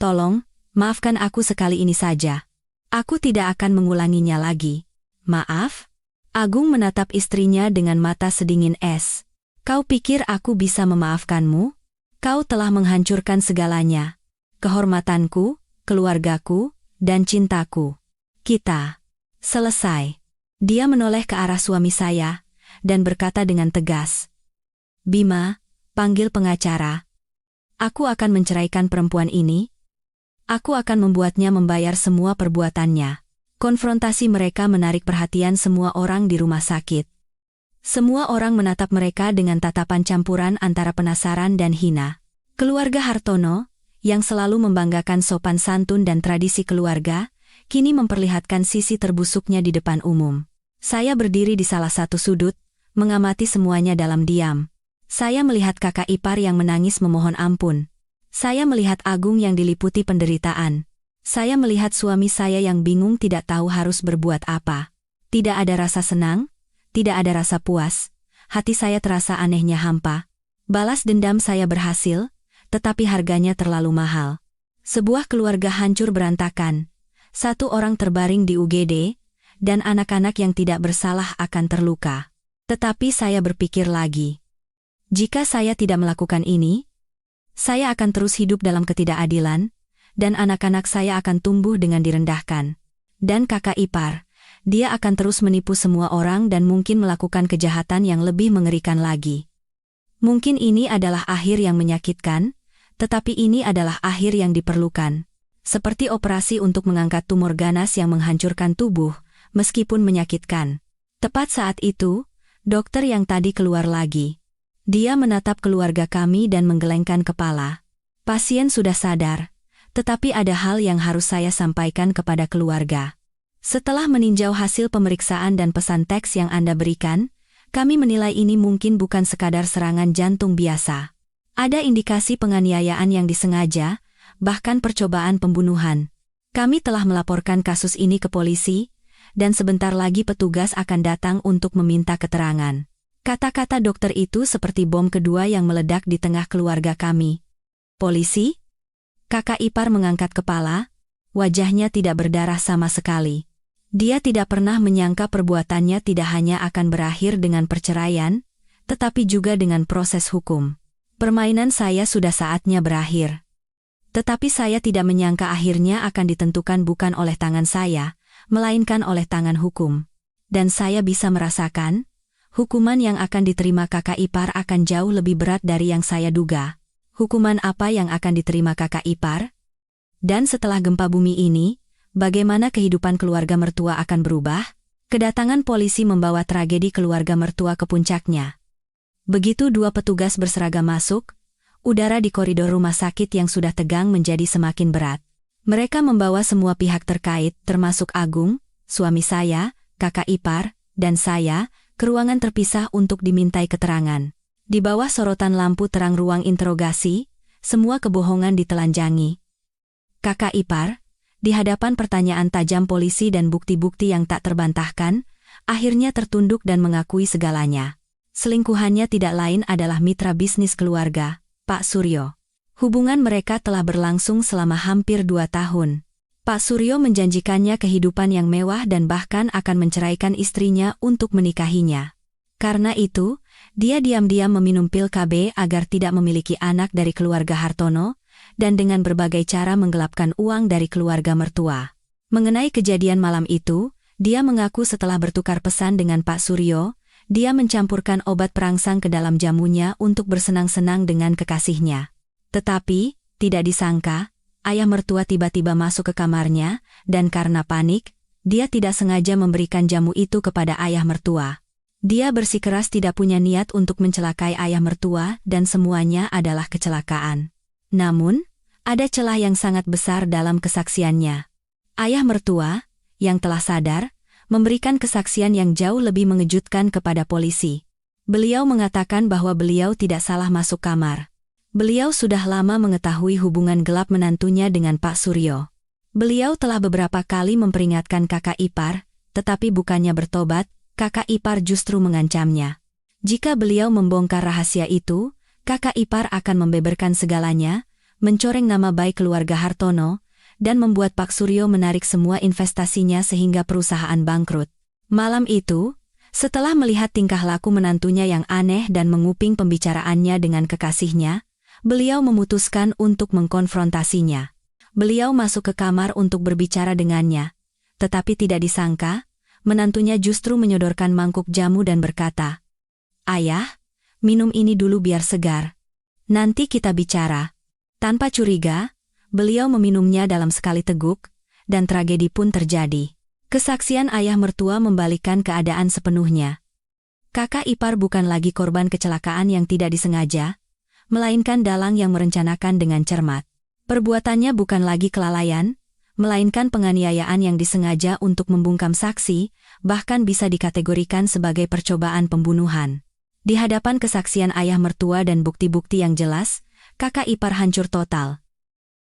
Tolong, maafkan aku sekali ini saja. Aku tidak akan mengulanginya lagi. Maaf? Agung menatap istrinya dengan mata sedingin es. Kau pikir aku bisa memaafkanmu? Kau telah menghancurkan segalanya. Kehormatanku, keluargaku, dan cintaku. Kita selesai. Dia menoleh ke arah suami saya, dan berkata dengan tegas. Bima, panggil pengacara. Aku akan menceraikan perempuan ini. Aku akan membuatnya membayar semua perbuatannya. Konfrontasi mereka menarik perhatian semua orang di rumah sakit. Semua orang menatap mereka dengan tatapan campuran antara penasaran dan hina. Keluarga Hartono, yang selalu membanggakan sopan santun dan tradisi keluarga, kini memperlihatkan sisi terbusuknya di depan umum. Saya berdiri di salah satu sudut, mengamati semuanya dalam diam. Saya melihat kakak ipar yang menangis memohon ampun. Saya melihat Agung yang diliputi penderitaan. Saya melihat suami saya yang bingung tidak tahu harus berbuat apa. Tidak ada rasa senang. Tidak ada rasa puas, hati saya terasa anehnya hampa. Balas dendam saya berhasil, tetapi harganya terlalu mahal. Sebuah keluarga hancur berantakan. Satu orang terbaring di UGD, dan anak-anak yang tidak bersalah akan terluka. Tetapi saya berpikir lagi. Jika saya tidak melakukan ini, saya akan terus hidup dalam ketidakadilan, dan anak-anak saya akan tumbuh dengan direndahkan. Dan kakak ipar, dia akan terus menipu semua orang dan mungkin melakukan kejahatan yang lebih mengerikan lagi. Mungkin ini adalah akhir yang menyakitkan, tetapi ini adalah akhir yang diperlukan. Seperti operasi untuk mengangkat tumor ganas yang menghancurkan tubuh, meskipun menyakitkan. Tepat saat itu, dokter yang tadi keluar lagi. Dia menatap keluarga kami dan menggelengkan kepala. Pasien sudah sadar, tetapi ada hal yang harus saya sampaikan kepada keluarga. Setelah meninjau hasil pemeriksaan dan pesan teks yang Anda berikan, kami menilai ini mungkin bukan sekadar serangan jantung biasa. Ada indikasi penganiayaan yang disengaja, bahkan percobaan pembunuhan. Kami telah melaporkan kasus ini ke polisi, dan sebentar lagi petugas akan datang untuk meminta keterangan. Kata-kata dokter itu seperti bom kedua yang meledak di tengah keluarga kami. Polisi? Kakak ipar mengangkat kepala, wajahnya tidak berdarah sama sekali. Dia tidak pernah menyangka perbuatannya tidak hanya akan berakhir dengan perceraian, tetapi juga dengan proses hukum. Permainan saya sudah saatnya berakhir. Tetapi saya tidak menyangka akhirnya akan ditentukan bukan oleh tangan saya, melainkan oleh tangan hukum. Dan saya bisa merasakan, hukuman yang akan diterima kakak ipar akan jauh lebih berat dari yang saya duga. Hukuman apa yang akan diterima kakak ipar? Dan setelah gempa bumi ini, bagaimana kehidupan keluarga mertua akan berubah? Kedatangan polisi membawa tragedi keluarga mertua ke puncaknya. Begitu dua petugas berseragam masuk, udara di koridor rumah sakit yang sudah tegang menjadi semakin berat. Mereka membawa semua pihak terkait, termasuk Agung, suami saya, kakak ipar, dan saya, ke ruangan terpisah untuk dimintai keterangan. Di bawah sorotan lampu terang ruang interogasi, semua kebohongan ditelanjangi. Kakak ipar, di hadapan pertanyaan tajam polisi dan bukti-bukti yang tak terbantahkan, akhirnya tertunduk dan mengakui segalanya. Selingkuhannya tidak lain adalah mitra bisnis keluarga, Pak Suryo. Hubungan mereka telah berlangsung selama hampir 2 tahun. Pak Suryo menjanjikannya kehidupan yang mewah dan bahkan akan menceraikan istrinya untuk menikahinya. Karena itu, dia diam-diam meminum pil KB agar tidak memiliki anak dari keluarga Hartono, dan dengan berbagai cara menggelapkan uang dari keluarga mertua. Mengenai kejadian malam itu, dia mengaku setelah bertukar pesan dengan Pak Suryo, dia mencampurkan obat perangsang ke dalam jamunya untuk bersenang-senang dengan kekasihnya. Tetapi, tidak disangka, ayah mertua tiba-tiba masuk ke kamarnya, dan karena panik, dia tidak sengaja memberikan jamu itu kepada ayah mertua. Dia bersikeras tidak punya niat untuk mencelakai ayah mertua dan semuanya adalah kecelakaan. Namun, ada celah yang sangat besar dalam kesaksiannya. Ayah mertua, yang telah sadar, memberikan kesaksian yang jauh lebih mengejutkan kepada polisi. Beliau mengatakan bahwa beliau tidak salah masuk kamar. Beliau sudah lama mengetahui hubungan gelap menantunya dengan Pak Suryo. Beliau telah beberapa kali memperingatkan kakak ipar, tetapi bukannya bertobat, kakak ipar justru mengancamnya. Jika beliau membongkar rahasia itu, kakak ipar akan membeberkan segalanya, mencoreng nama baik keluarga Hartono, dan membuat Pak Suryo menarik semua investasinya sehingga perusahaan bangkrut. Malam itu, setelah melihat tingkah laku menantunya yang aneh dan menguping pembicaraannya dengan kekasihnya, beliau memutuskan untuk mengkonfrontasinya. Beliau masuk ke kamar untuk berbicara dengannya, tetapi tidak disangka, menantunya justru menyodorkan mangkuk jamu dan berkata, "Ayah, minum ini dulu biar segar. Nanti kita bicara." Tanpa curiga, beliau meminumnya dalam sekali teguk, dan tragedi pun terjadi. Kesaksian ayah mertua membalikkan keadaan sepenuhnya. Kakak ipar bukan lagi korban kecelakaan yang tidak disengaja, melainkan dalang yang merencanakan dengan cermat. Perbuatannya bukan lagi kelalaian, melainkan penganiayaan yang disengaja untuk membungkam saksi, bahkan bisa dikategorikan sebagai percobaan pembunuhan. Di hadapan kesaksian ayah mertua dan bukti-bukti yang jelas, kakak ipar hancur total.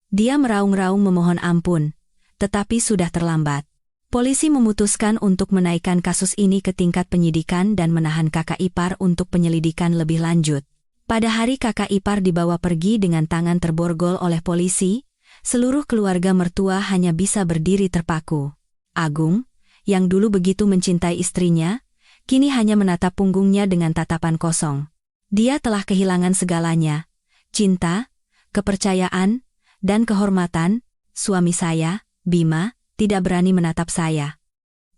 Dia meraung-raung memohon ampun, tetapi sudah terlambat. Polisi memutuskan untuk menaikkan kasus ini ke tingkat penyidikan dan menahan kakak ipar untuk penyelidikan lebih lanjut. Pada hari kakak ipar dibawa pergi dengan tangan terborgol oleh polisi, seluruh keluarga mertua hanya bisa berdiri terpaku. Agung, yang dulu begitu mencintai istrinya, kini hanya menatap punggungnya dengan tatapan kosong. Dia telah kehilangan segalanya, cinta, kepercayaan, dan kehormatan. Suami saya, Bima, tidak berani menatap saya.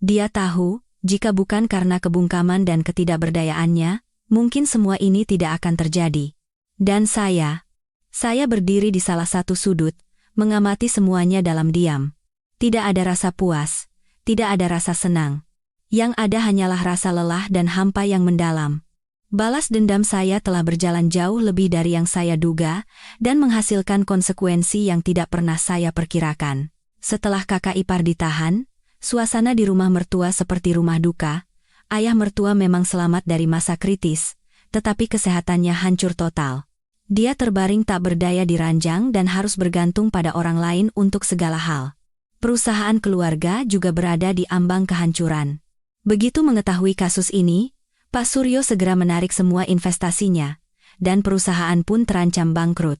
Dia tahu, jika bukan karena kebungkaman dan ketidakberdayaannya, mungkin semua ini tidak akan terjadi. Dan saya berdiri di salah satu sudut, mengamati semuanya dalam diam. Tidak ada rasa puas, tidak ada rasa senang. Yang ada hanyalah rasa lelah dan hampa yang mendalam. Balas dendam saya telah berjalan jauh lebih dari yang saya duga, dan menghasilkan konsekuensi yang tidak pernah saya perkirakan. Setelah kakak ipar ditahan, suasana di rumah mertua seperti rumah duka. Ayah mertua memang selamat dari masa kritis, tetapi kesehatannya hancur total. Dia terbaring tak berdaya di ranjang dan harus bergantung pada orang lain untuk segala hal. Perusahaan keluarga juga berada di ambang kehancuran. Begitu mengetahui kasus ini, Pak Suryo segera menarik semua investasinya, dan perusahaan pun terancam bangkrut.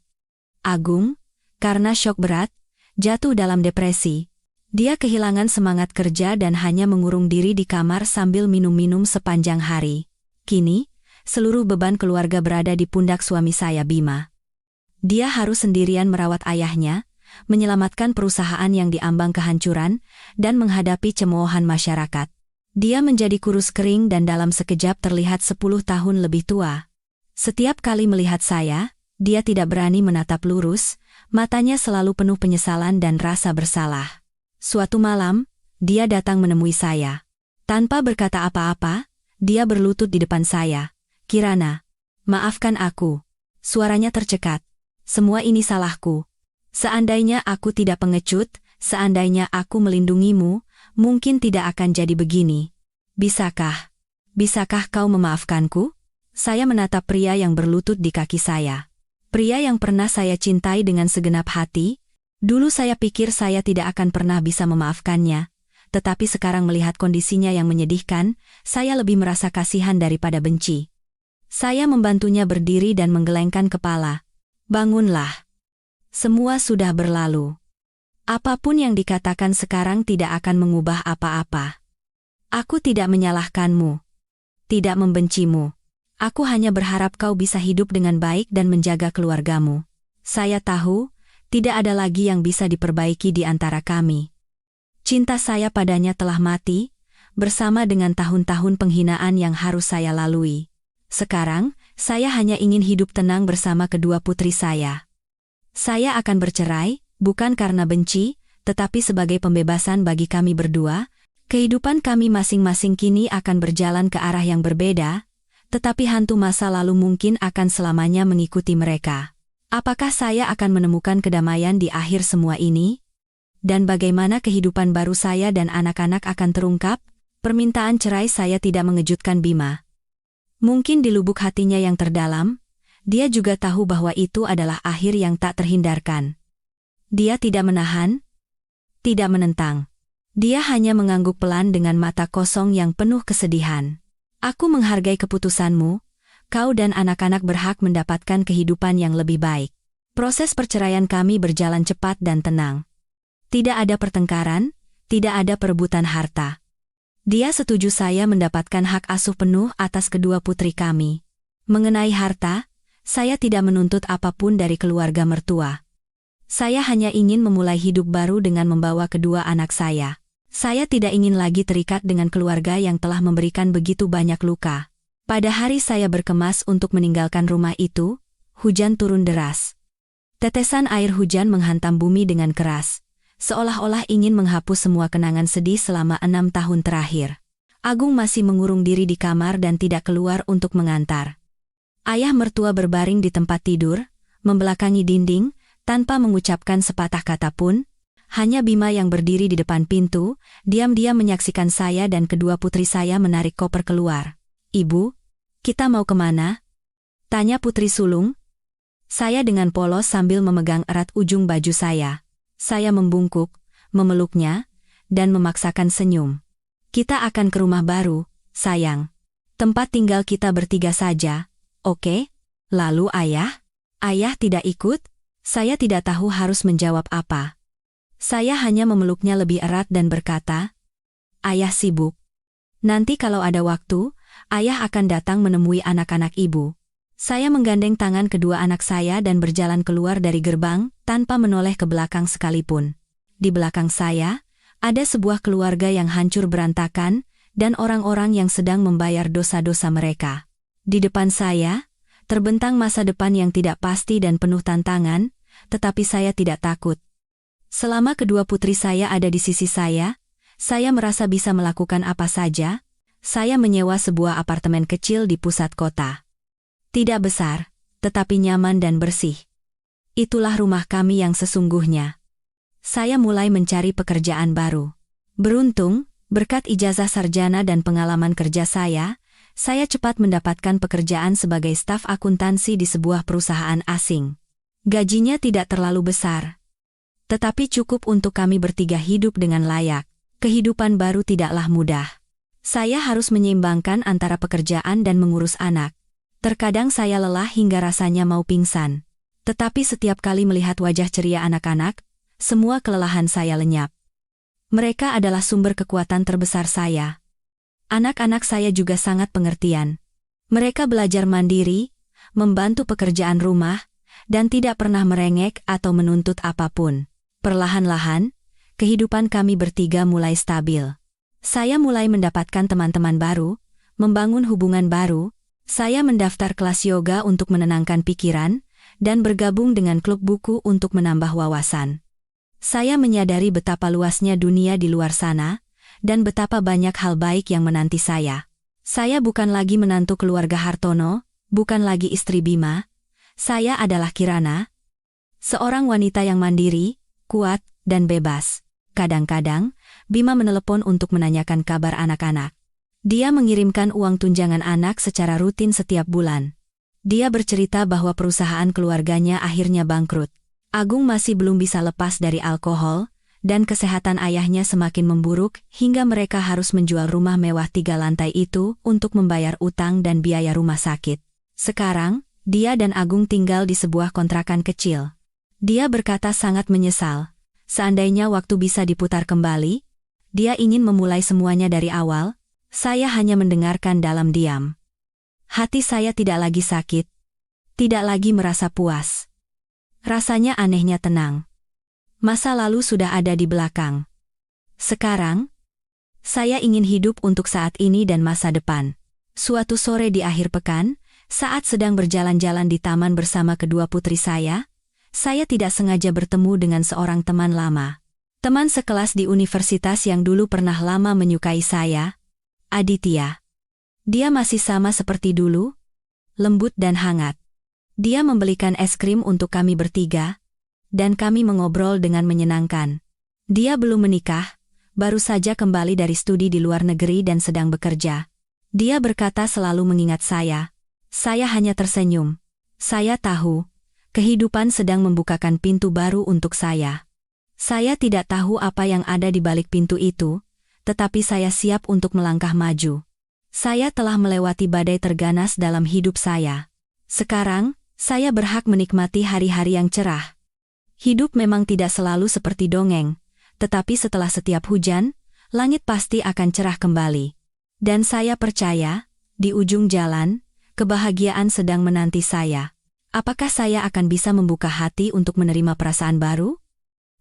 Agung, karena syok berat, jatuh dalam depresi. Dia kehilangan semangat kerja dan hanya mengurung diri di kamar sambil minum-minum sepanjang hari. Kini, seluruh beban keluarga berada di pundak suami saya Bima. Dia harus sendirian merawat ayahnya, menyelamatkan perusahaan yang diambang kehancuran, dan menghadapi cemoohan masyarakat. Dia menjadi kurus kering dan dalam sekejap terlihat 10 tahun lebih tua. Setiap kali melihat saya, dia tidak berani menatap lurus, matanya selalu penuh penyesalan dan rasa bersalah. Suatu malam, dia datang menemui saya. Tanpa berkata apa-apa, dia berlutut di depan saya. Kirana, maafkan aku. Suaranya tercekat. Semua ini salahku. Seandainya aku tidak pengecut, seandainya aku melindungimu, mungkin tidak akan jadi begini. Bisakah kau memaafkanku? Saya menatap pria yang berlutut di kaki saya. Pria yang pernah saya cintai dengan segenap hati. Dulu saya pikir saya tidak akan pernah bisa memaafkannya. Tetapi sekarang melihat kondisinya yang menyedihkan, saya lebih merasa kasihan daripada benci. Saya membantunya berdiri dan menggelengkan kepala. Bangunlah. Semua sudah berlalu. Apapun yang dikatakan sekarang tidak akan mengubah apa-apa. Aku tidak menyalahkanmu. Tidak membencimu. Aku hanya berharap kau bisa hidup dengan baik dan menjaga keluargamu. Saya tahu, tidak ada lagi yang bisa diperbaiki di antara kami. Cinta saya padanya telah mati, bersama dengan tahun-tahun penghinaan yang harus saya lalui. Sekarang, saya hanya ingin hidup tenang bersama kedua putri saya. Saya akan bercerai, bukan karena benci, tetapi sebagai pembebasan bagi kami berdua. Kehidupan kami masing-masing kini akan berjalan ke arah yang berbeda, tetapi hantu masa lalu mungkin akan selamanya mengikuti mereka. Apakah saya akan menemukan kedamaian di akhir semua ini? Dan bagaimana kehidupan baru saya dan anak-anak akan terungkap? Permintaan cerai saya tidak mengejutkan Bima. Mungkin di lubuk hatinya yang terdalam, dia juga tahu bahwa itu adalah akhir yang tak terhindarkan. Dia tidak menahan, tidak menentang. Dia hanya mengangguk pelan dengan mata kosong yang penuh kesedihan. Aku menghargai keputusanmu, kau dan anak-anak berhak mendapatkan kehidupan yang lebih baik. Proses perceraian kami berjalan cepat dan tenang. Tidak ada pertengkaran, tidak ada perebutan harta. Dia setuju saya mendapatkan hak asuh penuh atas kedua putri kami. Mengenai harta, saya tidak menuntut apapun dari keluarga mertua. Saya hanya ingin memulai hidup baru dengan membawa kedua anak saya. Saya tidak ingin lagi terikat dengan keluarga yang telah memberikan begitu banyak luka. Pada hari saya berkemas untuk meninggalkan rumah itu, hujan turun deras. Tetesan air hujan menghantam bumi dengan keras, seolah-olah ingin menghapus semua kenangan sedih selama 6 tahun terakhir. Agung masih mengurung diri di kamar dan tidak keluar untuk mengantar. Ayah mertua berbaring di tempat tidur, membelakangi dinding, tanpa mengucapkan sepatah kata pun. Hanya Bima yang berdiri di depan pintu, diam-diam menyaksikan saya dan kedua putri saya menarik koper keluar. "Ibu, kita mau kemana?" tanya putri sulung. Saya dengan polos sambil memegang erat ujung baju saya. Saya membungkuk, memeluknya, dan memaksakan senyum. "Kita akan ke rumah baru, sayang. Tempat tinggal kita bertiga saja, oke?" "Lalu ayah? Ayah tidak ikut?" Saya tidak tahu harus menjawab apa. Saya hanya memeluknya lebih erat dan berkata, "Ayah sibuk. Nanti kalau ada waktu, ayah akan datang menemui anak-anak ibu." Saya menggandeng tangan kedua anak saya dan berjalan keluar dari gerbang, tanpa menoleh ke belakang sekalipun. Di belakang saya, ada sebuah keluarga yang hancur berantakan, dan orang-orang yang sedang membayar dosa-dosa mereka. Di depan saya, terbentang masa depan yang tidak pasti dan penuh tantangan, tetapi saya tidak takut. Selama kedua putri saya ada di sisi saya merasa bisa melakukan apa saja. Saya menyewa sebuah apartemen kecil di pusat kota. Tidak besar, tetapi nyaman dan bersih. Itulah rumah kami yang sesungguhnya. Saya mulai mencari pekerjaan baru. Beruntung, berkat ijazah sarjana dan pengalaman kerja saya cepat mendapatkan pekerjaan sebagai staf akuntansi di sebuah perusahaan asing. Gajinya tidak terlalu besar, tetapi cukup untuk kami bertiga hidup dengan layak. Kehidupan baru tidaklah mudah. Saya harus menyeimbangkan antara pekerjaan dan mengurus anak. Terkadang saya lelah hingga rasanya mau pingsan. Tetapi setiap kali melihat wajah ceria anak-anak, semua kelelahan saya lenyap. Mereka adalah sumber kekuatan terbesar saya. Anak-anak saya juga sangat pengertian. Mereka belajar mandiri, membantu pekerjaan rumah, dan tidak pernah merengek atau menuntut apapun. Perlahan-lahan, kehidupan kami bertiga mulai stabil. Saya mulai mendapatkan teman-teman baru, membangun hubungan baru. Saya mendaftar kelas yoga untuk menenangkan pikiran, dan bergabung dengan klub buku untuk menambah wawasan. Saya menyadari betapa luasnya dunia di luar sana, dan betapa banyak hal baik yang menanti saya. Saya bukan lagi menantu keluarga Hartono, bukan lagi istri Bima. Saya adalah Kirana, seorang wanita yang mandiri, kuat, dan bebas. Kadang-kadang, Bima menelepon untuk menanyakan kabar anak-anak. Dia mengirimkan uang tunjangan anak secara rutin setiap bulan. Dia bercerita bahwa perusahaan keluarganya akhirnya bangkrut. Agung masih belum bisa lepas dari alkohol, dan kesehatan ayahnya semakin memburuk hingga mereka harus menjual rumah mewah 3 lantai itu untuk membayar utang dan biaya rumah sakit. Sekarang, dia dan Agung tinggal di sebuah kontrakan kecil. Dia berkata sangat menyesal. Seandainya waktu bisa diputar kembali, dia ingin memulai semuanya dari awal. Saya hanya mendengarkan dalam diam. Hati saya tidak lagi sakit, tidak lagi merasa puas. Rasanya anehnya tenang. Masa lalu sudah ada di belakang. Sekarang, saya ingin hidup untuk saat ini dan masa depan. Suatu sore di akhir pekan, saat sedang berjalan-jalan di taman bersama kedua putri saya tidak sengaja bertemu dengan seorang teman lama. Teman sekelas di universitas yang dulu pernah lama menyukai saya, Aditya. Dia masih sama seperti dulu, lembut dan hangat. Dia membelikan es krim untuk kami bertiga, dan kami mengobrol dengan menyenangkan. Dia belum menikah, baru saja kembali dari studi di luar negeri dan sedang bekerja. Dia berkata selalu mengingat saya. Saya hanya tersenyum. Saya tahu, kehidupan sedang membukakan pintu baru untuk saya. Saya tidak tahu apa yang ada di balik pintu itu, tetapi saya siap untuk melangkah maju. Saya telah melewati badai terganas dalam hidup saya. Sekarang, saya berhak menikmati hari-hari yang cerah. Hidup memang tidak selalu seperti dongeng, tetapi setelah setiap hujan, langit pasti akan cerah kembali. Dan saya percaya, di ujung jalan, kebahagiaan sedang menanti saya. Apakah saya akan bisa membuka hati untuk menerima perasaan baru?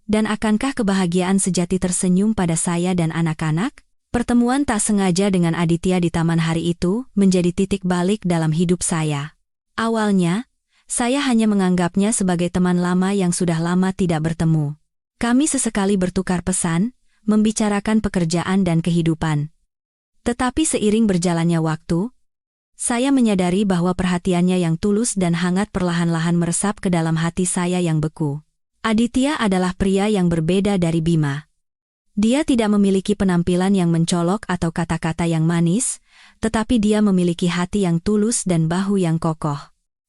Dan akankah kebahagiaan sejati tersenyum pada saya dan anak-anak? Pertemuan tak sengaja dengan Aditya di taman hari itu menjadi titik balik dalam hidup saya. Awalnya, saya hanya menganggapnya sebagai teman lama yang sudah lama tidak bertemu. Kami sesekali bertukar pesan, membicarakan pekerjaan dan kehidupan. Tetapi seiring berjalannya waktu, saya menyadari bahwa perhatiannya yang tulus dan hangat perlahan-lahan meresap ke dalam hati saya yang beku. Aditya adalah pria yang berbeda dari Bima. Dia tidak memiliki penampilan yang mencolok atau kata-kata yang manis, tetapi dia memiliki hati yang tulus dan bahu yang kokoh.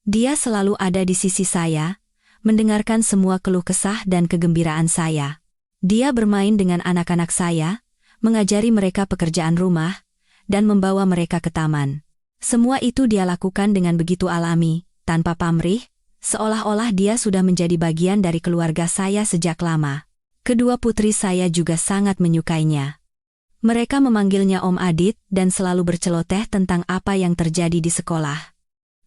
Dia selalu ada di sisi saya, mendengarkan semua keluh kesah dan kegembiraan saya. Dia bermain dengan anak-anak saya, mengajari mereka pekerjaan rumah, dan membawa mereka ke taman. Semua itu dia lakukan dengan begitu alami, tanpa pamrih, seolah-olah dia sudah menjadi bagian dari keluarga saya sejak lama. Kedua putri saya juga sangat menyukainya. Mereka memanggilnya Om Adit dan selalu berceloteh tentang apa yang terjadi di sekolah.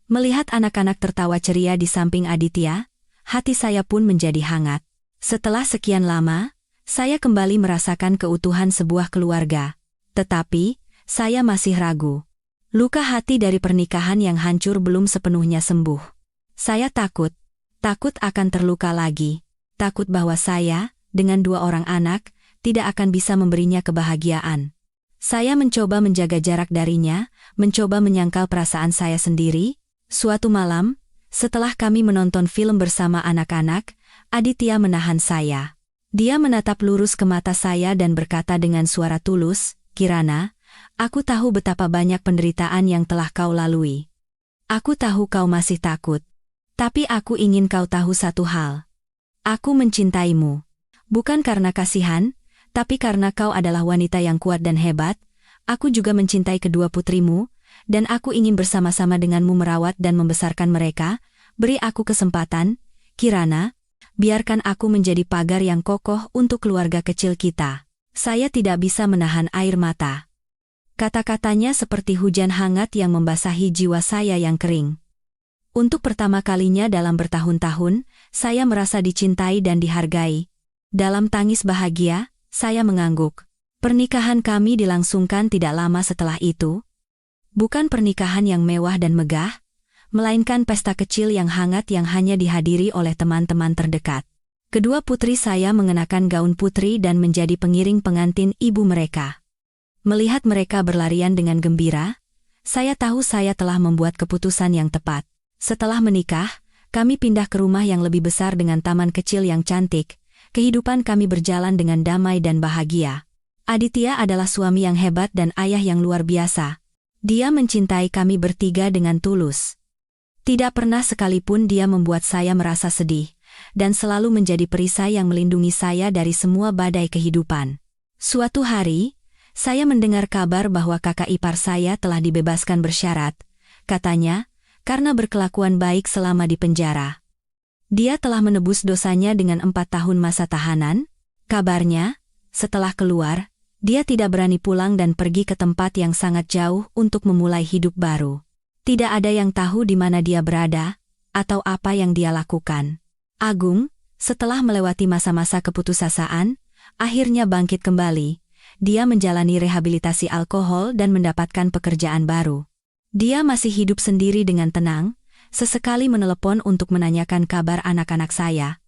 Melihat anak-anak tertawa ceria di samping Aditya, hati saya pun menjadi hangat. Setelah sekian lama, saya kembali merasakan keutuhan sebuah keluarga. Tetapi, saya masih ragu. Luka hati dari pernikahan yang hancur belum sepenuhnya sembuh. Saya takut akan terluka lagi. Takut bahwa saya, dengan 2 orang anak, tidak akan bisa memberinya kebahagiaan. Saya mencoba menjaga jarak darinya, mencoba menyangkal perasaan saya sendiri. Suatu malam, setelah kami menonton film bersama anak-anak, Aditya menahan saya. Dia menatap lurus ke mata saya dan berkata dengan suara tulus, "Kirana, aku tahu betapa banyak penderitaan yang telah kau lalui. Aku tahu kau masih takut. Tapi aku ingin kau tahu satu hal. Aku mencintaimu. Bukan karena kasihan, tapi karena kau adalah wanita yang kuat dan hebat. Aku juga mencintai kedua putrimu, dan aku ingin bersama-sama denganmu merawat dan membesarkan mereka. Beri aku kesempatan, Kirana. Biarkan aku menjadi pagar yang kokoh untuk keluarga kecil kita." Saya tidak bisa menahan air mata. Kata-katanya seperti hujan hangat yang membasahi jiwa saya yang kering. Untuk pertama kalinya dalam bertahun-tahun, saya merasa dicintai dan dihargai. Dalam tangis bahagia, saya mengangguk. Pernikahan kami dilangsungkan tidak lama setelah itu. Bukan pernikahan yang mewah dan megah, melainkan pesta kecil yang hangat yang hanya dihadiri oleh teman-teman terdekat. Kedua putri saya mengenakan gaun putri dan menjadi pengiring pengantin ibu mereka. Melihat mereka berlarian dengan gembira, saya tahu saya telah membuat keputusan yang tepat. Setelah menikah, kami pindah ke rumah yang lebih besar dengan taman kecil yang cantik. Kehidupan kami berjalan dengan damai dan bahagia. Aditya adalah suami yang hebat dan ayah yang luar biasa. Dia mencintai kami bertiga dengan tulus. Tidak pernah sekalipun dia membuat saya merasa sedih, dan selalu menjadi perisai yang melindungi saya dari semua badai kehidupan. Suatu hari, saya mendengar kabar bahwa kakak ipar saya telah dibebaskan bersyarat, katanya, karena berkelakuan baik selama di penjara. Dia telah menebus dosanya dengan 4 tahun masa tahanan. Kabarnya, setelah keluar, dia tidak berani pulang dan pergi ke tempat yang sangat jauh untuk memulai hidup baru. Tidak ada yang tahu di mana dia berada, atau apa yang dia lakukan. Agung, setelah melewati masa-masa keputusasaan, akhirnya bangkit kembali. Dia menjalani rehabilitasi alkohol dan mendapatkan pekerjaan baru. Dia masih hidup sendiri dengan tenang, sesekali menelepon untuk menanyakan kabar anak-anak saya.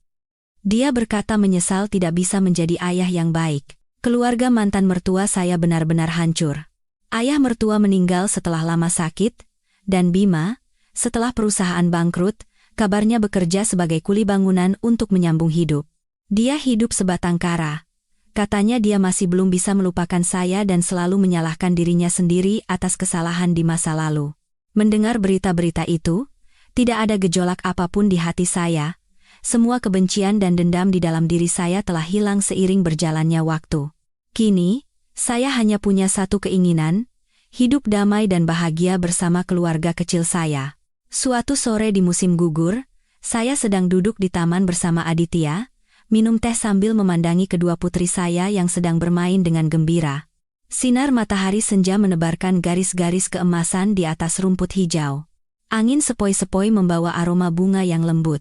Dia berkata menyesal tidak bisa menjadi ayah yang baik. Keluarga mantan mertua saya benar-benar hancur. Ayah mertua meninggal setelah lama sakit, dan Bima, setelah perusahaan bangkrut, kabarnya bekerja sebagai kuli bangunan untuk menyambung hidup. Dia hidup sebatang kara. Katanya dia masih belum bisa melupakan saya dan selalu menyalahkan dirinya sendiri atas kesalahan di masa lalu. Mendengar berita-berita itu, tidak ada gejolak apapun di hati saya. Semua kebencian dan dendam di dalam diri saya telah hilang seiring berjalannya waktu. Kini, saya hanya punya satu keinginan, hidup damai dan bahagia bersama keluarga kecil saya. Suatu sore di musim gugur, saya sedang duduk di taman bersama Aditya, minum teh sambil memandangi kedua putri saya yang sedang bermain dengan gembira. Sinar matahari senja menebarkan garis-garis keemasan di atas rumput hijau. Angin sepoi-sepoi membawa aroma bunga yang lembut.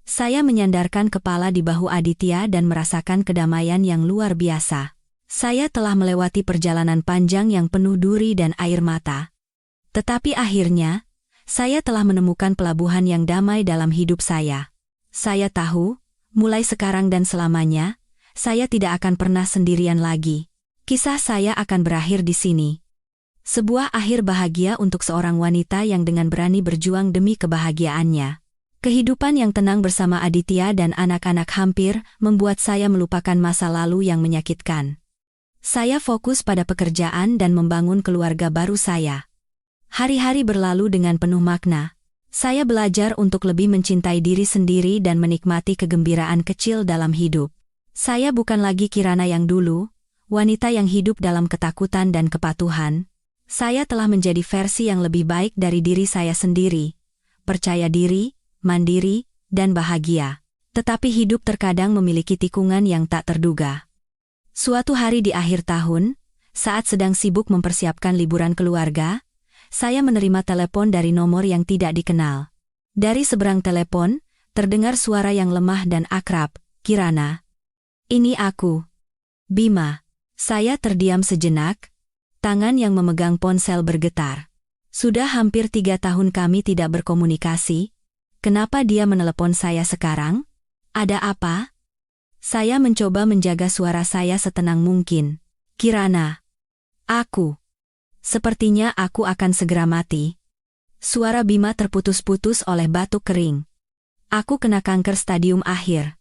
Saya menyandarkan kepala di bahu Aditya dan merasakan kedamaian yang luar biasa. Saya telah melewati perjalanan panjang yang penuh duri dan air mata. Tetapi akhirnya, saya telah menemukan pelabuhan yang damai dalam hidup saya. Saya tahu, mulai sekarang dan selamanya, saya tidak akan pernah sendirian lagi. Kisah saya akan berakhir di sini. Sebuah akhir bahagia untuk seorang wanita yang dengan berani berjuang demi kebahagiaannya. Kehidupan yang tenang bersama Aditya dan anak-anak hampir membuat saya melupakan masa lalu yang menyakitkan. Saya fokus pada pekerjaan dan membangun keluarga baru saya. Hari-hari berlalu dengan penuh makna. Saya belajar untuk lebih mencintai diri sendiri dan menikmati kegembiraan kecil dalam hidup. Saya bukan lagi Kirana yang dulu, wanita yang hidup dalam ketakutan dan kepatuhan. Saya telah menjadi versi yang lebih baik dari diri saya sendiri. Percaya diri, mandiri, dan bahagia. Tetapi hidup terkadang memiliki tikungan yang tak terduga. Suatu hari di akhir tahun, saat sedang sibuk mempersiapkan liburan keluarga, saya menerima telepon dari nomor yang tidak dikenal. Dari seberang telepon, terdengar suara yang lemah dan akrab, "Kirana." "Ini aku." "Bima." Saya terdiam sejenak, tangan yang memegang ponsel bergetar. Sudah hampir 3 tahun kami tidak berkomunikasi. Kenapa dia menelepon saya sekarang? Ada apa? Saya mencoba menjaga suara saya setenang mungkin. "Kirana." "Aku. Sepertinya aku akan segera mati." Suara Bima terputus-putus oleh batuk kering. "Aku kena kanker stadium akhir.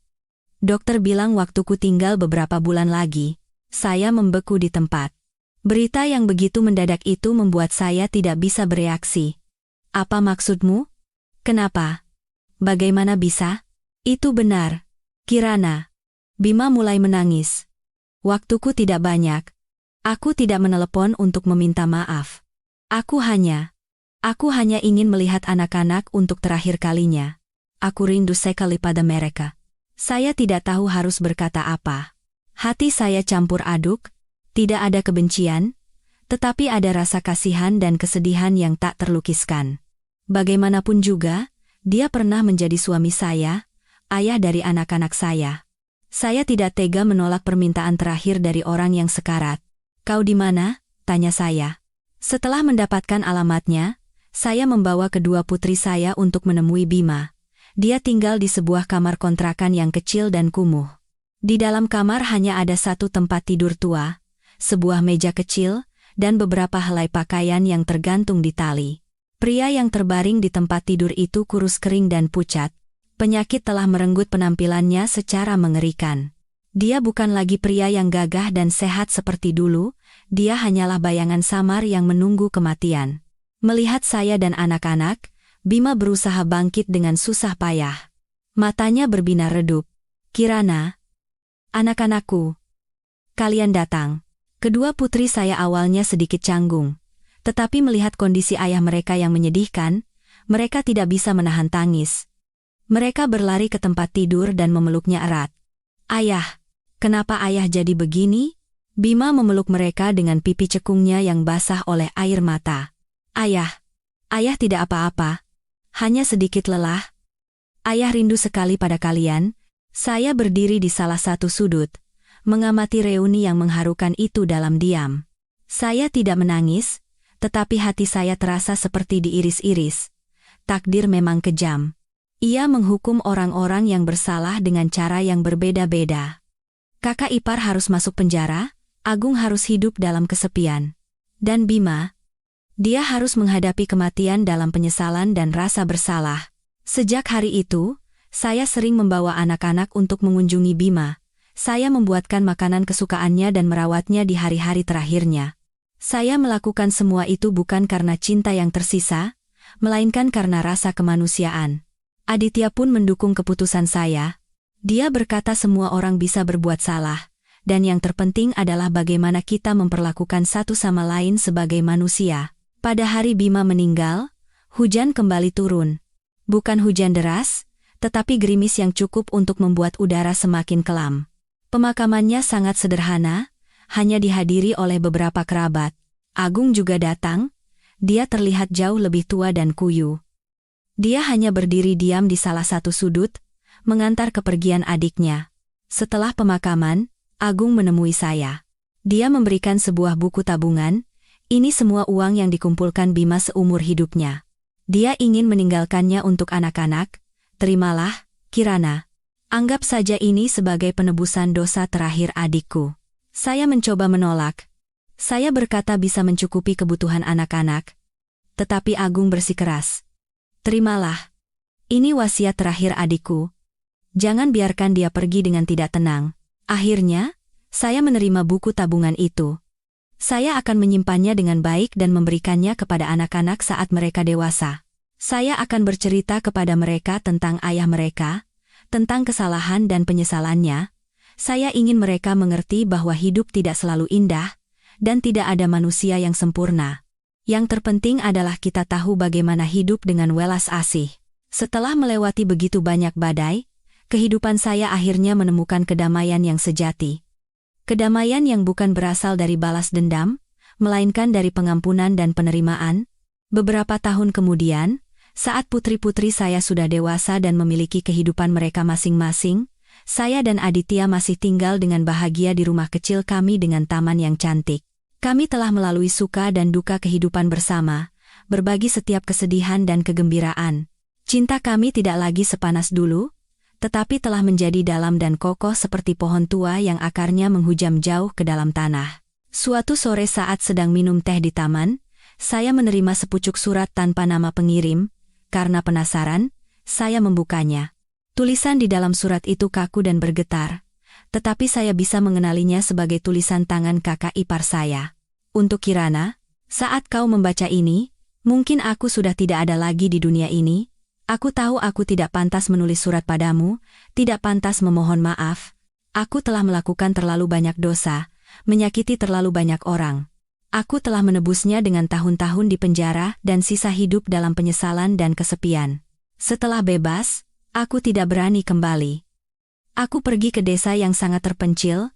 Dokter bilang waktuku tinggal beberapa bulan lagi." Saya membeku di tempat. Berita yang begitu mendadak itu membuat saya tidak bisa bereaksi. "Apa maksudmu? Kenapa? Bagaimana bisa?" "Itu benar, Kirana." Bima mulai menangis. "Waktuku tidak banyak. Aku tidak menelepon untuk meminta maaf. Aku hanya ingin melihat anak-anak untuk terakhir kalinya. Aku rindu sekali pada mereka." Saya tidak tahu harus berkata apa. Hati saya campur aduk, tidak ada kebencian, tetapi ada rasa kasihan dan kesedihan yang tak terlukiskan. Bagaimanapun juga, dia pernah menjadi suami saya, ayah dari anak-anak saya. Saya tidak tega menolak permintaan terakhir dari orang yang sekarat. "Kau di mana?" tanya saya. Setelah mendapatkan alamatnya, saya membawa kedua putri saya untuk menemui Bima. Dia tinggal di sebuah kamar kontrakan yang kecil dan kumuh. Di dalam kamar hanya ada satu tempat tidur tua, sebuah meja kecil, dan beberapa helai pakaian yang tergantung di tali. Pria yang terbaring di tempat tidur itu kurus kering dan pucat. Penyakit telah merenggut penampilannya secara mengerikan. Dia bukan lagi pria yang gagah dan sehat seperti dulu, dia hanyalah bayangan samar yang menunggu kematian. Melihat saya dan anak-anak, Bima berusaha bangkit dengan susah payah. Matanya berbinar redup. Kirana, anak-anakku, kalian datang. Kedua putri saya awalnya sedikit canggung, tetapi melihat kondisi ayah mereka yang menyedihkan, mereka tidak bisa menahan tangis. Mereka berlari ke tempat tidur dan memeluknya erat. Ayah, kenapa ayah jadi begini? Bima memeluk mereka dengan pipi cekungnya yang basah oleh air mata. Ayah tidak apa-apa, hanya sedikit lelah. Ayah rindu sekali pada kalian. Saya berdiri di salah satu sudut, mengamati reuni yang mengharukan itu dalam diam. Saya tidak menangis, tetapi hati saya terasa seperti diiris-iris. Takdir memang kejam. Ia menghukum orang-orang yang bersalah dengan cara yang berbeda-beda. Kakak ipar harus masuk penjara, Agung harus hidup dalam kesepian. Dan Bima, dia harus menghadapi kematian dalam penyesalan dan rasa bersalah. Sejak hari itu, saya sering membawa anak-anak untuk mengunjungi Bima. Saya membuatkan makanan kesukaannya dan merawatnya di hari-hari terakhirnya. Saya melakukan semua itu bukan karena cinta yang tersisa, melainkan karena rasa kemanusiaan. Aditya pun mendukung keputusan saya. Dia berkata semua orang bisa berbuat salah, dan yang terpenting adalah bagaimana kita memperlakukan satu sama lain sebagai manusia. Pada hari Bima meninggal, hujan kembali turun. Bukan hujan deras, tetapi gerimis yang cukup untuk membuat udara semakin kelam. Pemakamannya sangat sederhana, hanya dihadiri oleh beberapa kerabat. Agung juga datang, dia terlihat jauh lebih tua dan kuyu. Dia hanya berdiri diam di salah satu sudut, mengantar kepergian adiknya. Setelah pemakaman, Agung menemui saya. Dia memberikan sebuah buku tabungan, ini semua uang yang dikumpulkan Bima seumur hidupnya. Dia ingin meninggalkannya untuk anak-anak. Terimalah, Kirana. Anggap saja ini sebagai penebusan dosa terakhir adikku. Saya mencoba menolak. Saya berkata bisa mencukupi kebutuhan anak-anak. Tetapi Agung bersikeras. Terimalah. Ini wasiat terakhir adikku. Jangan biarkan dia pergi dengan tidak tenang. Akhirnya, saya menerima buku tabungan itu. Saya akan menyimpannya dengan baik dan memberikannya kepada anak-anak saat mereka dewasa. Saya akan bercerita kepada mereka tentang ayah mereka, tentang kesalahan dan penyesalannya. Saya ingin mereka mengerti bahwa hidup tidak selalu indah, dan tidak ada manusia yang sempurna. Yang terpenting adalah kita tahu bagaimana hidup dengan welas asih. Setelah melewati begitu banyak badai, kehidupan saya akhirnya menemukan kedamaian yang sejati. Kedamaian yang bukan berasal dari balas dendam, melainkan dari pengampunan dan penerimaan. Beberapa tahun kemudian, saat putri-putri saya sudah dewasa dan memiliki kehidupan mereka masing-masing, saya dan Aditya masih tinggal dengan bahagia di rumah kecil kami dengan taman yang cantik. Kami telah melalui suka dan duka kehidupan bersama, berbagi setiap kesedihan dan kegembiraan. Cinta kami tidak lagi sepanas dulu, tetapi telah menjadi dalam dan kokoh seperti pohon tua yang akarnya menghujam jauh ke dalam tanah. Suatu sore saat sedang minum teh di taman, saya menerima sepucuk surat tanpa nama pengirim. Karena penasaran, saya membukanya. Tulisan di dalam surat itu kaku dan bergetar, tetapi saya bisa mengenalinya sebagai tulisan tangan kakak ipar saya. Untuk Kirana, saat kau membaca ini, mungkin aku sudah tidak ada lagi di dunia ini. Aku tahu aku tidak pantas menulis surat padamu, tidak pantas memohon maaf. Aku telah melakukan terlalu banyak dosa, menyakiti terlalu banyak orang. Aku telah menebusnya dengan tahun-tahun di penjara dan sisa hidup dalam penyesalan dan kesepian. Setelah bebas, aku tidak berani kembali. Aku pergi ke desa yang sangat terpencil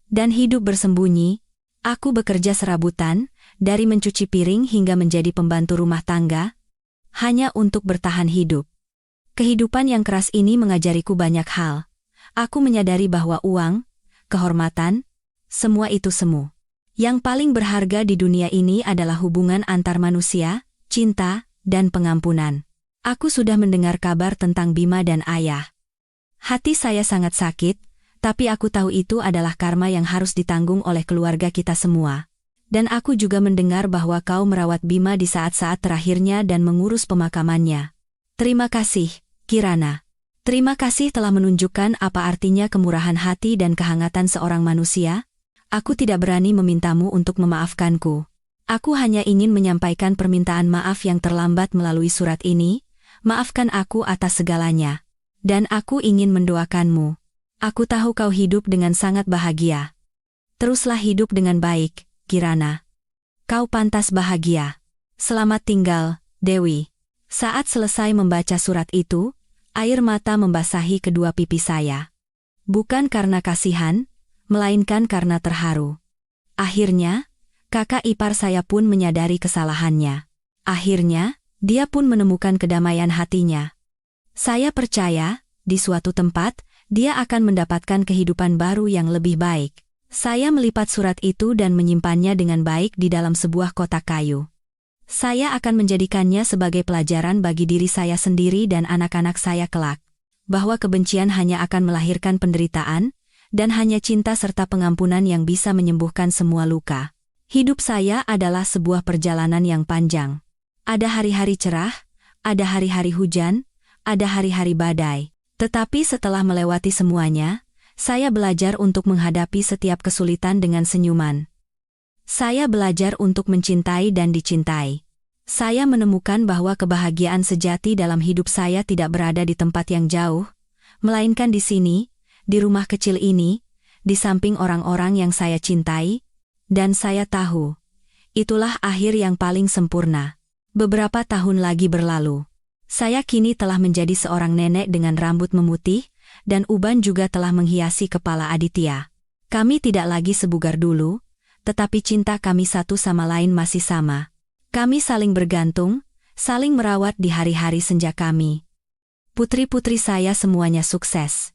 dan hidup bersembunyi. Aku bekerja serabutan, dari mencuci piring hingga menjadi pembantu rumah tangga, hanya untuk bertahan hidup. Kehidupan yang keras ini mengajariku banyak hal. Aku menyadari bahwa uang, kehormatan, semua itu semu. Yang paling berharga di dunia ini adalah hubungan antar manusia, cinta, dan pengampunan. Aku sudah mendengar kabar tentang Bima dan ayah. Hati saya sangat sakit, tapi aku tahu itu adalah karma yang harus ditanggung oleh keluarga kita semua. Dan aku juga mendengar bahwa kau merawat Bima di saat-saat terakhirnya dan mengurus pemakamannya. Terima kasih, Kirana. Terima kasih telah menunjukkan apa artinya kemurahan hati dan kehangatan seorang manusia. Aku tidak berani memintamu untuk memaafkanku. Aku hanya ingin menyampaikan permintaan maaf yang terlambat melalui surat ini. Maafkan aku atas segalanya. Dan aku ingin mendoakanmu. Aku tahu kau hidup dengan sangat bahagia. Teruslah hidup dengan baik, Kirana. Kau pantas bahagia. Selamat tinggal, Dewi. Saat selesai membaca surat itu, air mata membasahi kedua pipi saya. Bukan karena kasihan, melainkan karena terharu. Akhirnya, kakak ipar saya pun menyadari kesalahannya. Akhirnya, dia pun menemukan kedamaian hatinya. Saya percaya, di suatu tempat, dia akan mendapatkan kehidupan baru yang lebih baik. Saya melipat surat itu dan menyimpannya dengan baik di dalam sebuah kotak kayu. Saya akan menjadikannya sebagai pelajaran bagi diri saya sendiri dan anak-anak saya kelak. Bahwa kebencian hanya akan melahirkan penderitaan, dan hanya cinta serta pengampunan yang bisa menyembuhkan semua luka. Hidup saya adalah sebuah perjalanan yang panjang. Ada hari-hari cerah, ada hari-hari hujan, ada hari-hari badai. Tetapi setelah melewati semuanya, saya belajar untuk menghadapi setiap kesulitan dengan senyuman. Saya belajar untuk mencintai dan dicintai. Saya menemukan bahwa kebahagiaan sejati dalam hidup saya tidak berada di tempat yang jauh, melainkan di sini, di rumah kecil ini, di samping orang-orang yang saya cintai, dan saya tahu, itulah akhir yang paling sempurna. Beberapa tahun lagi berlalu. Saya kini telah menjadi seorang nenek dengan rambut memutih, dan uban juga telah menghiasi kepala Aditya. Kami tidak lagi sebugar dulu, tetapi cinta kami satu sama lain masih sama. Kami saling bergantung, saling merawat di hari-hari senja kami. Putri-putri saya semuanya sukses.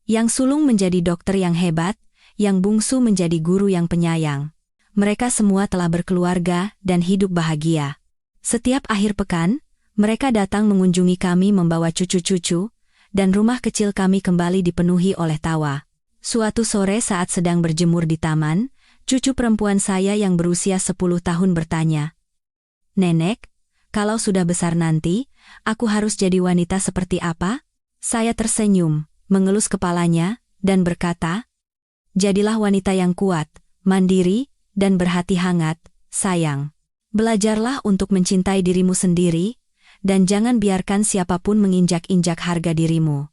Yang sulung menjadi dokter yang hebat, yang bungsu menjadi guru yang penyayang. Mereka semua telah berkeluarga dan hidup bahagia. Setiap akhir pekan, mereka datang mengunjungi kami membawa cucu-cucu, dan rumah kecil kami kembali dipenuhi oleh tawa. Suatu sore saat sedang berjemur di taman, cucu perempuan saya yang berusia 10 tahun bertanya, "Nenek, kalau sudah besar nanti, aku harus jadi wanita seperti apa?" Saya tersenyum, mengelus kepalanya, dan berkata, "Jadilah wanita yang kuat, mandiri, dan berhati hangat, sayang. Belajarlah untuk mencintai dirimu sendiri, dan jangan biarkan siapapun menginjak-injak harga dirimu.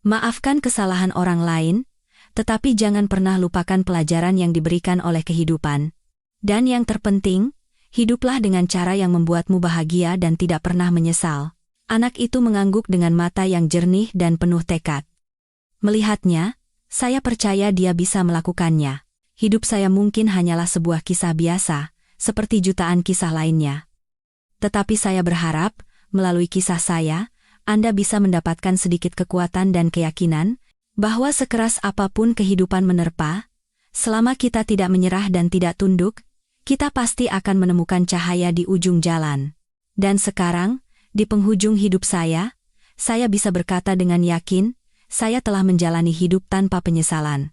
Maafkan kesalahan orang lain, tetapi jangan pernah lupakan pelajaran yang diberikan oleh kehidupan. Dan yang terpenting, hiduplah dengan cara yang membuatmu bahagia dan tidak pernah menyesal." Anak itu mengangguk dengan mata yang jernih dan penuh tekad. Melihatnya, saya percaya dia bisa melakukannya. Hidup saya mungkin hanyalah sebuah kisah biasa, seperti jutaan kisah lainnya. Tetapi saya berharap, melalui kisah saya, Anda bisa mendapatkan sedikit kekuatan dan keyakinan, bahwa sekeras apapun kehidupan menerpa, selama kita tidak menyerah dan tidak tunduk, kita pasti akan menemukan cahaya di ujung jalan. Dan sekarang, di penghujung hidup saya bisa berkata dengan yakin, saya telah menjalani hidup tanpa penyesalan.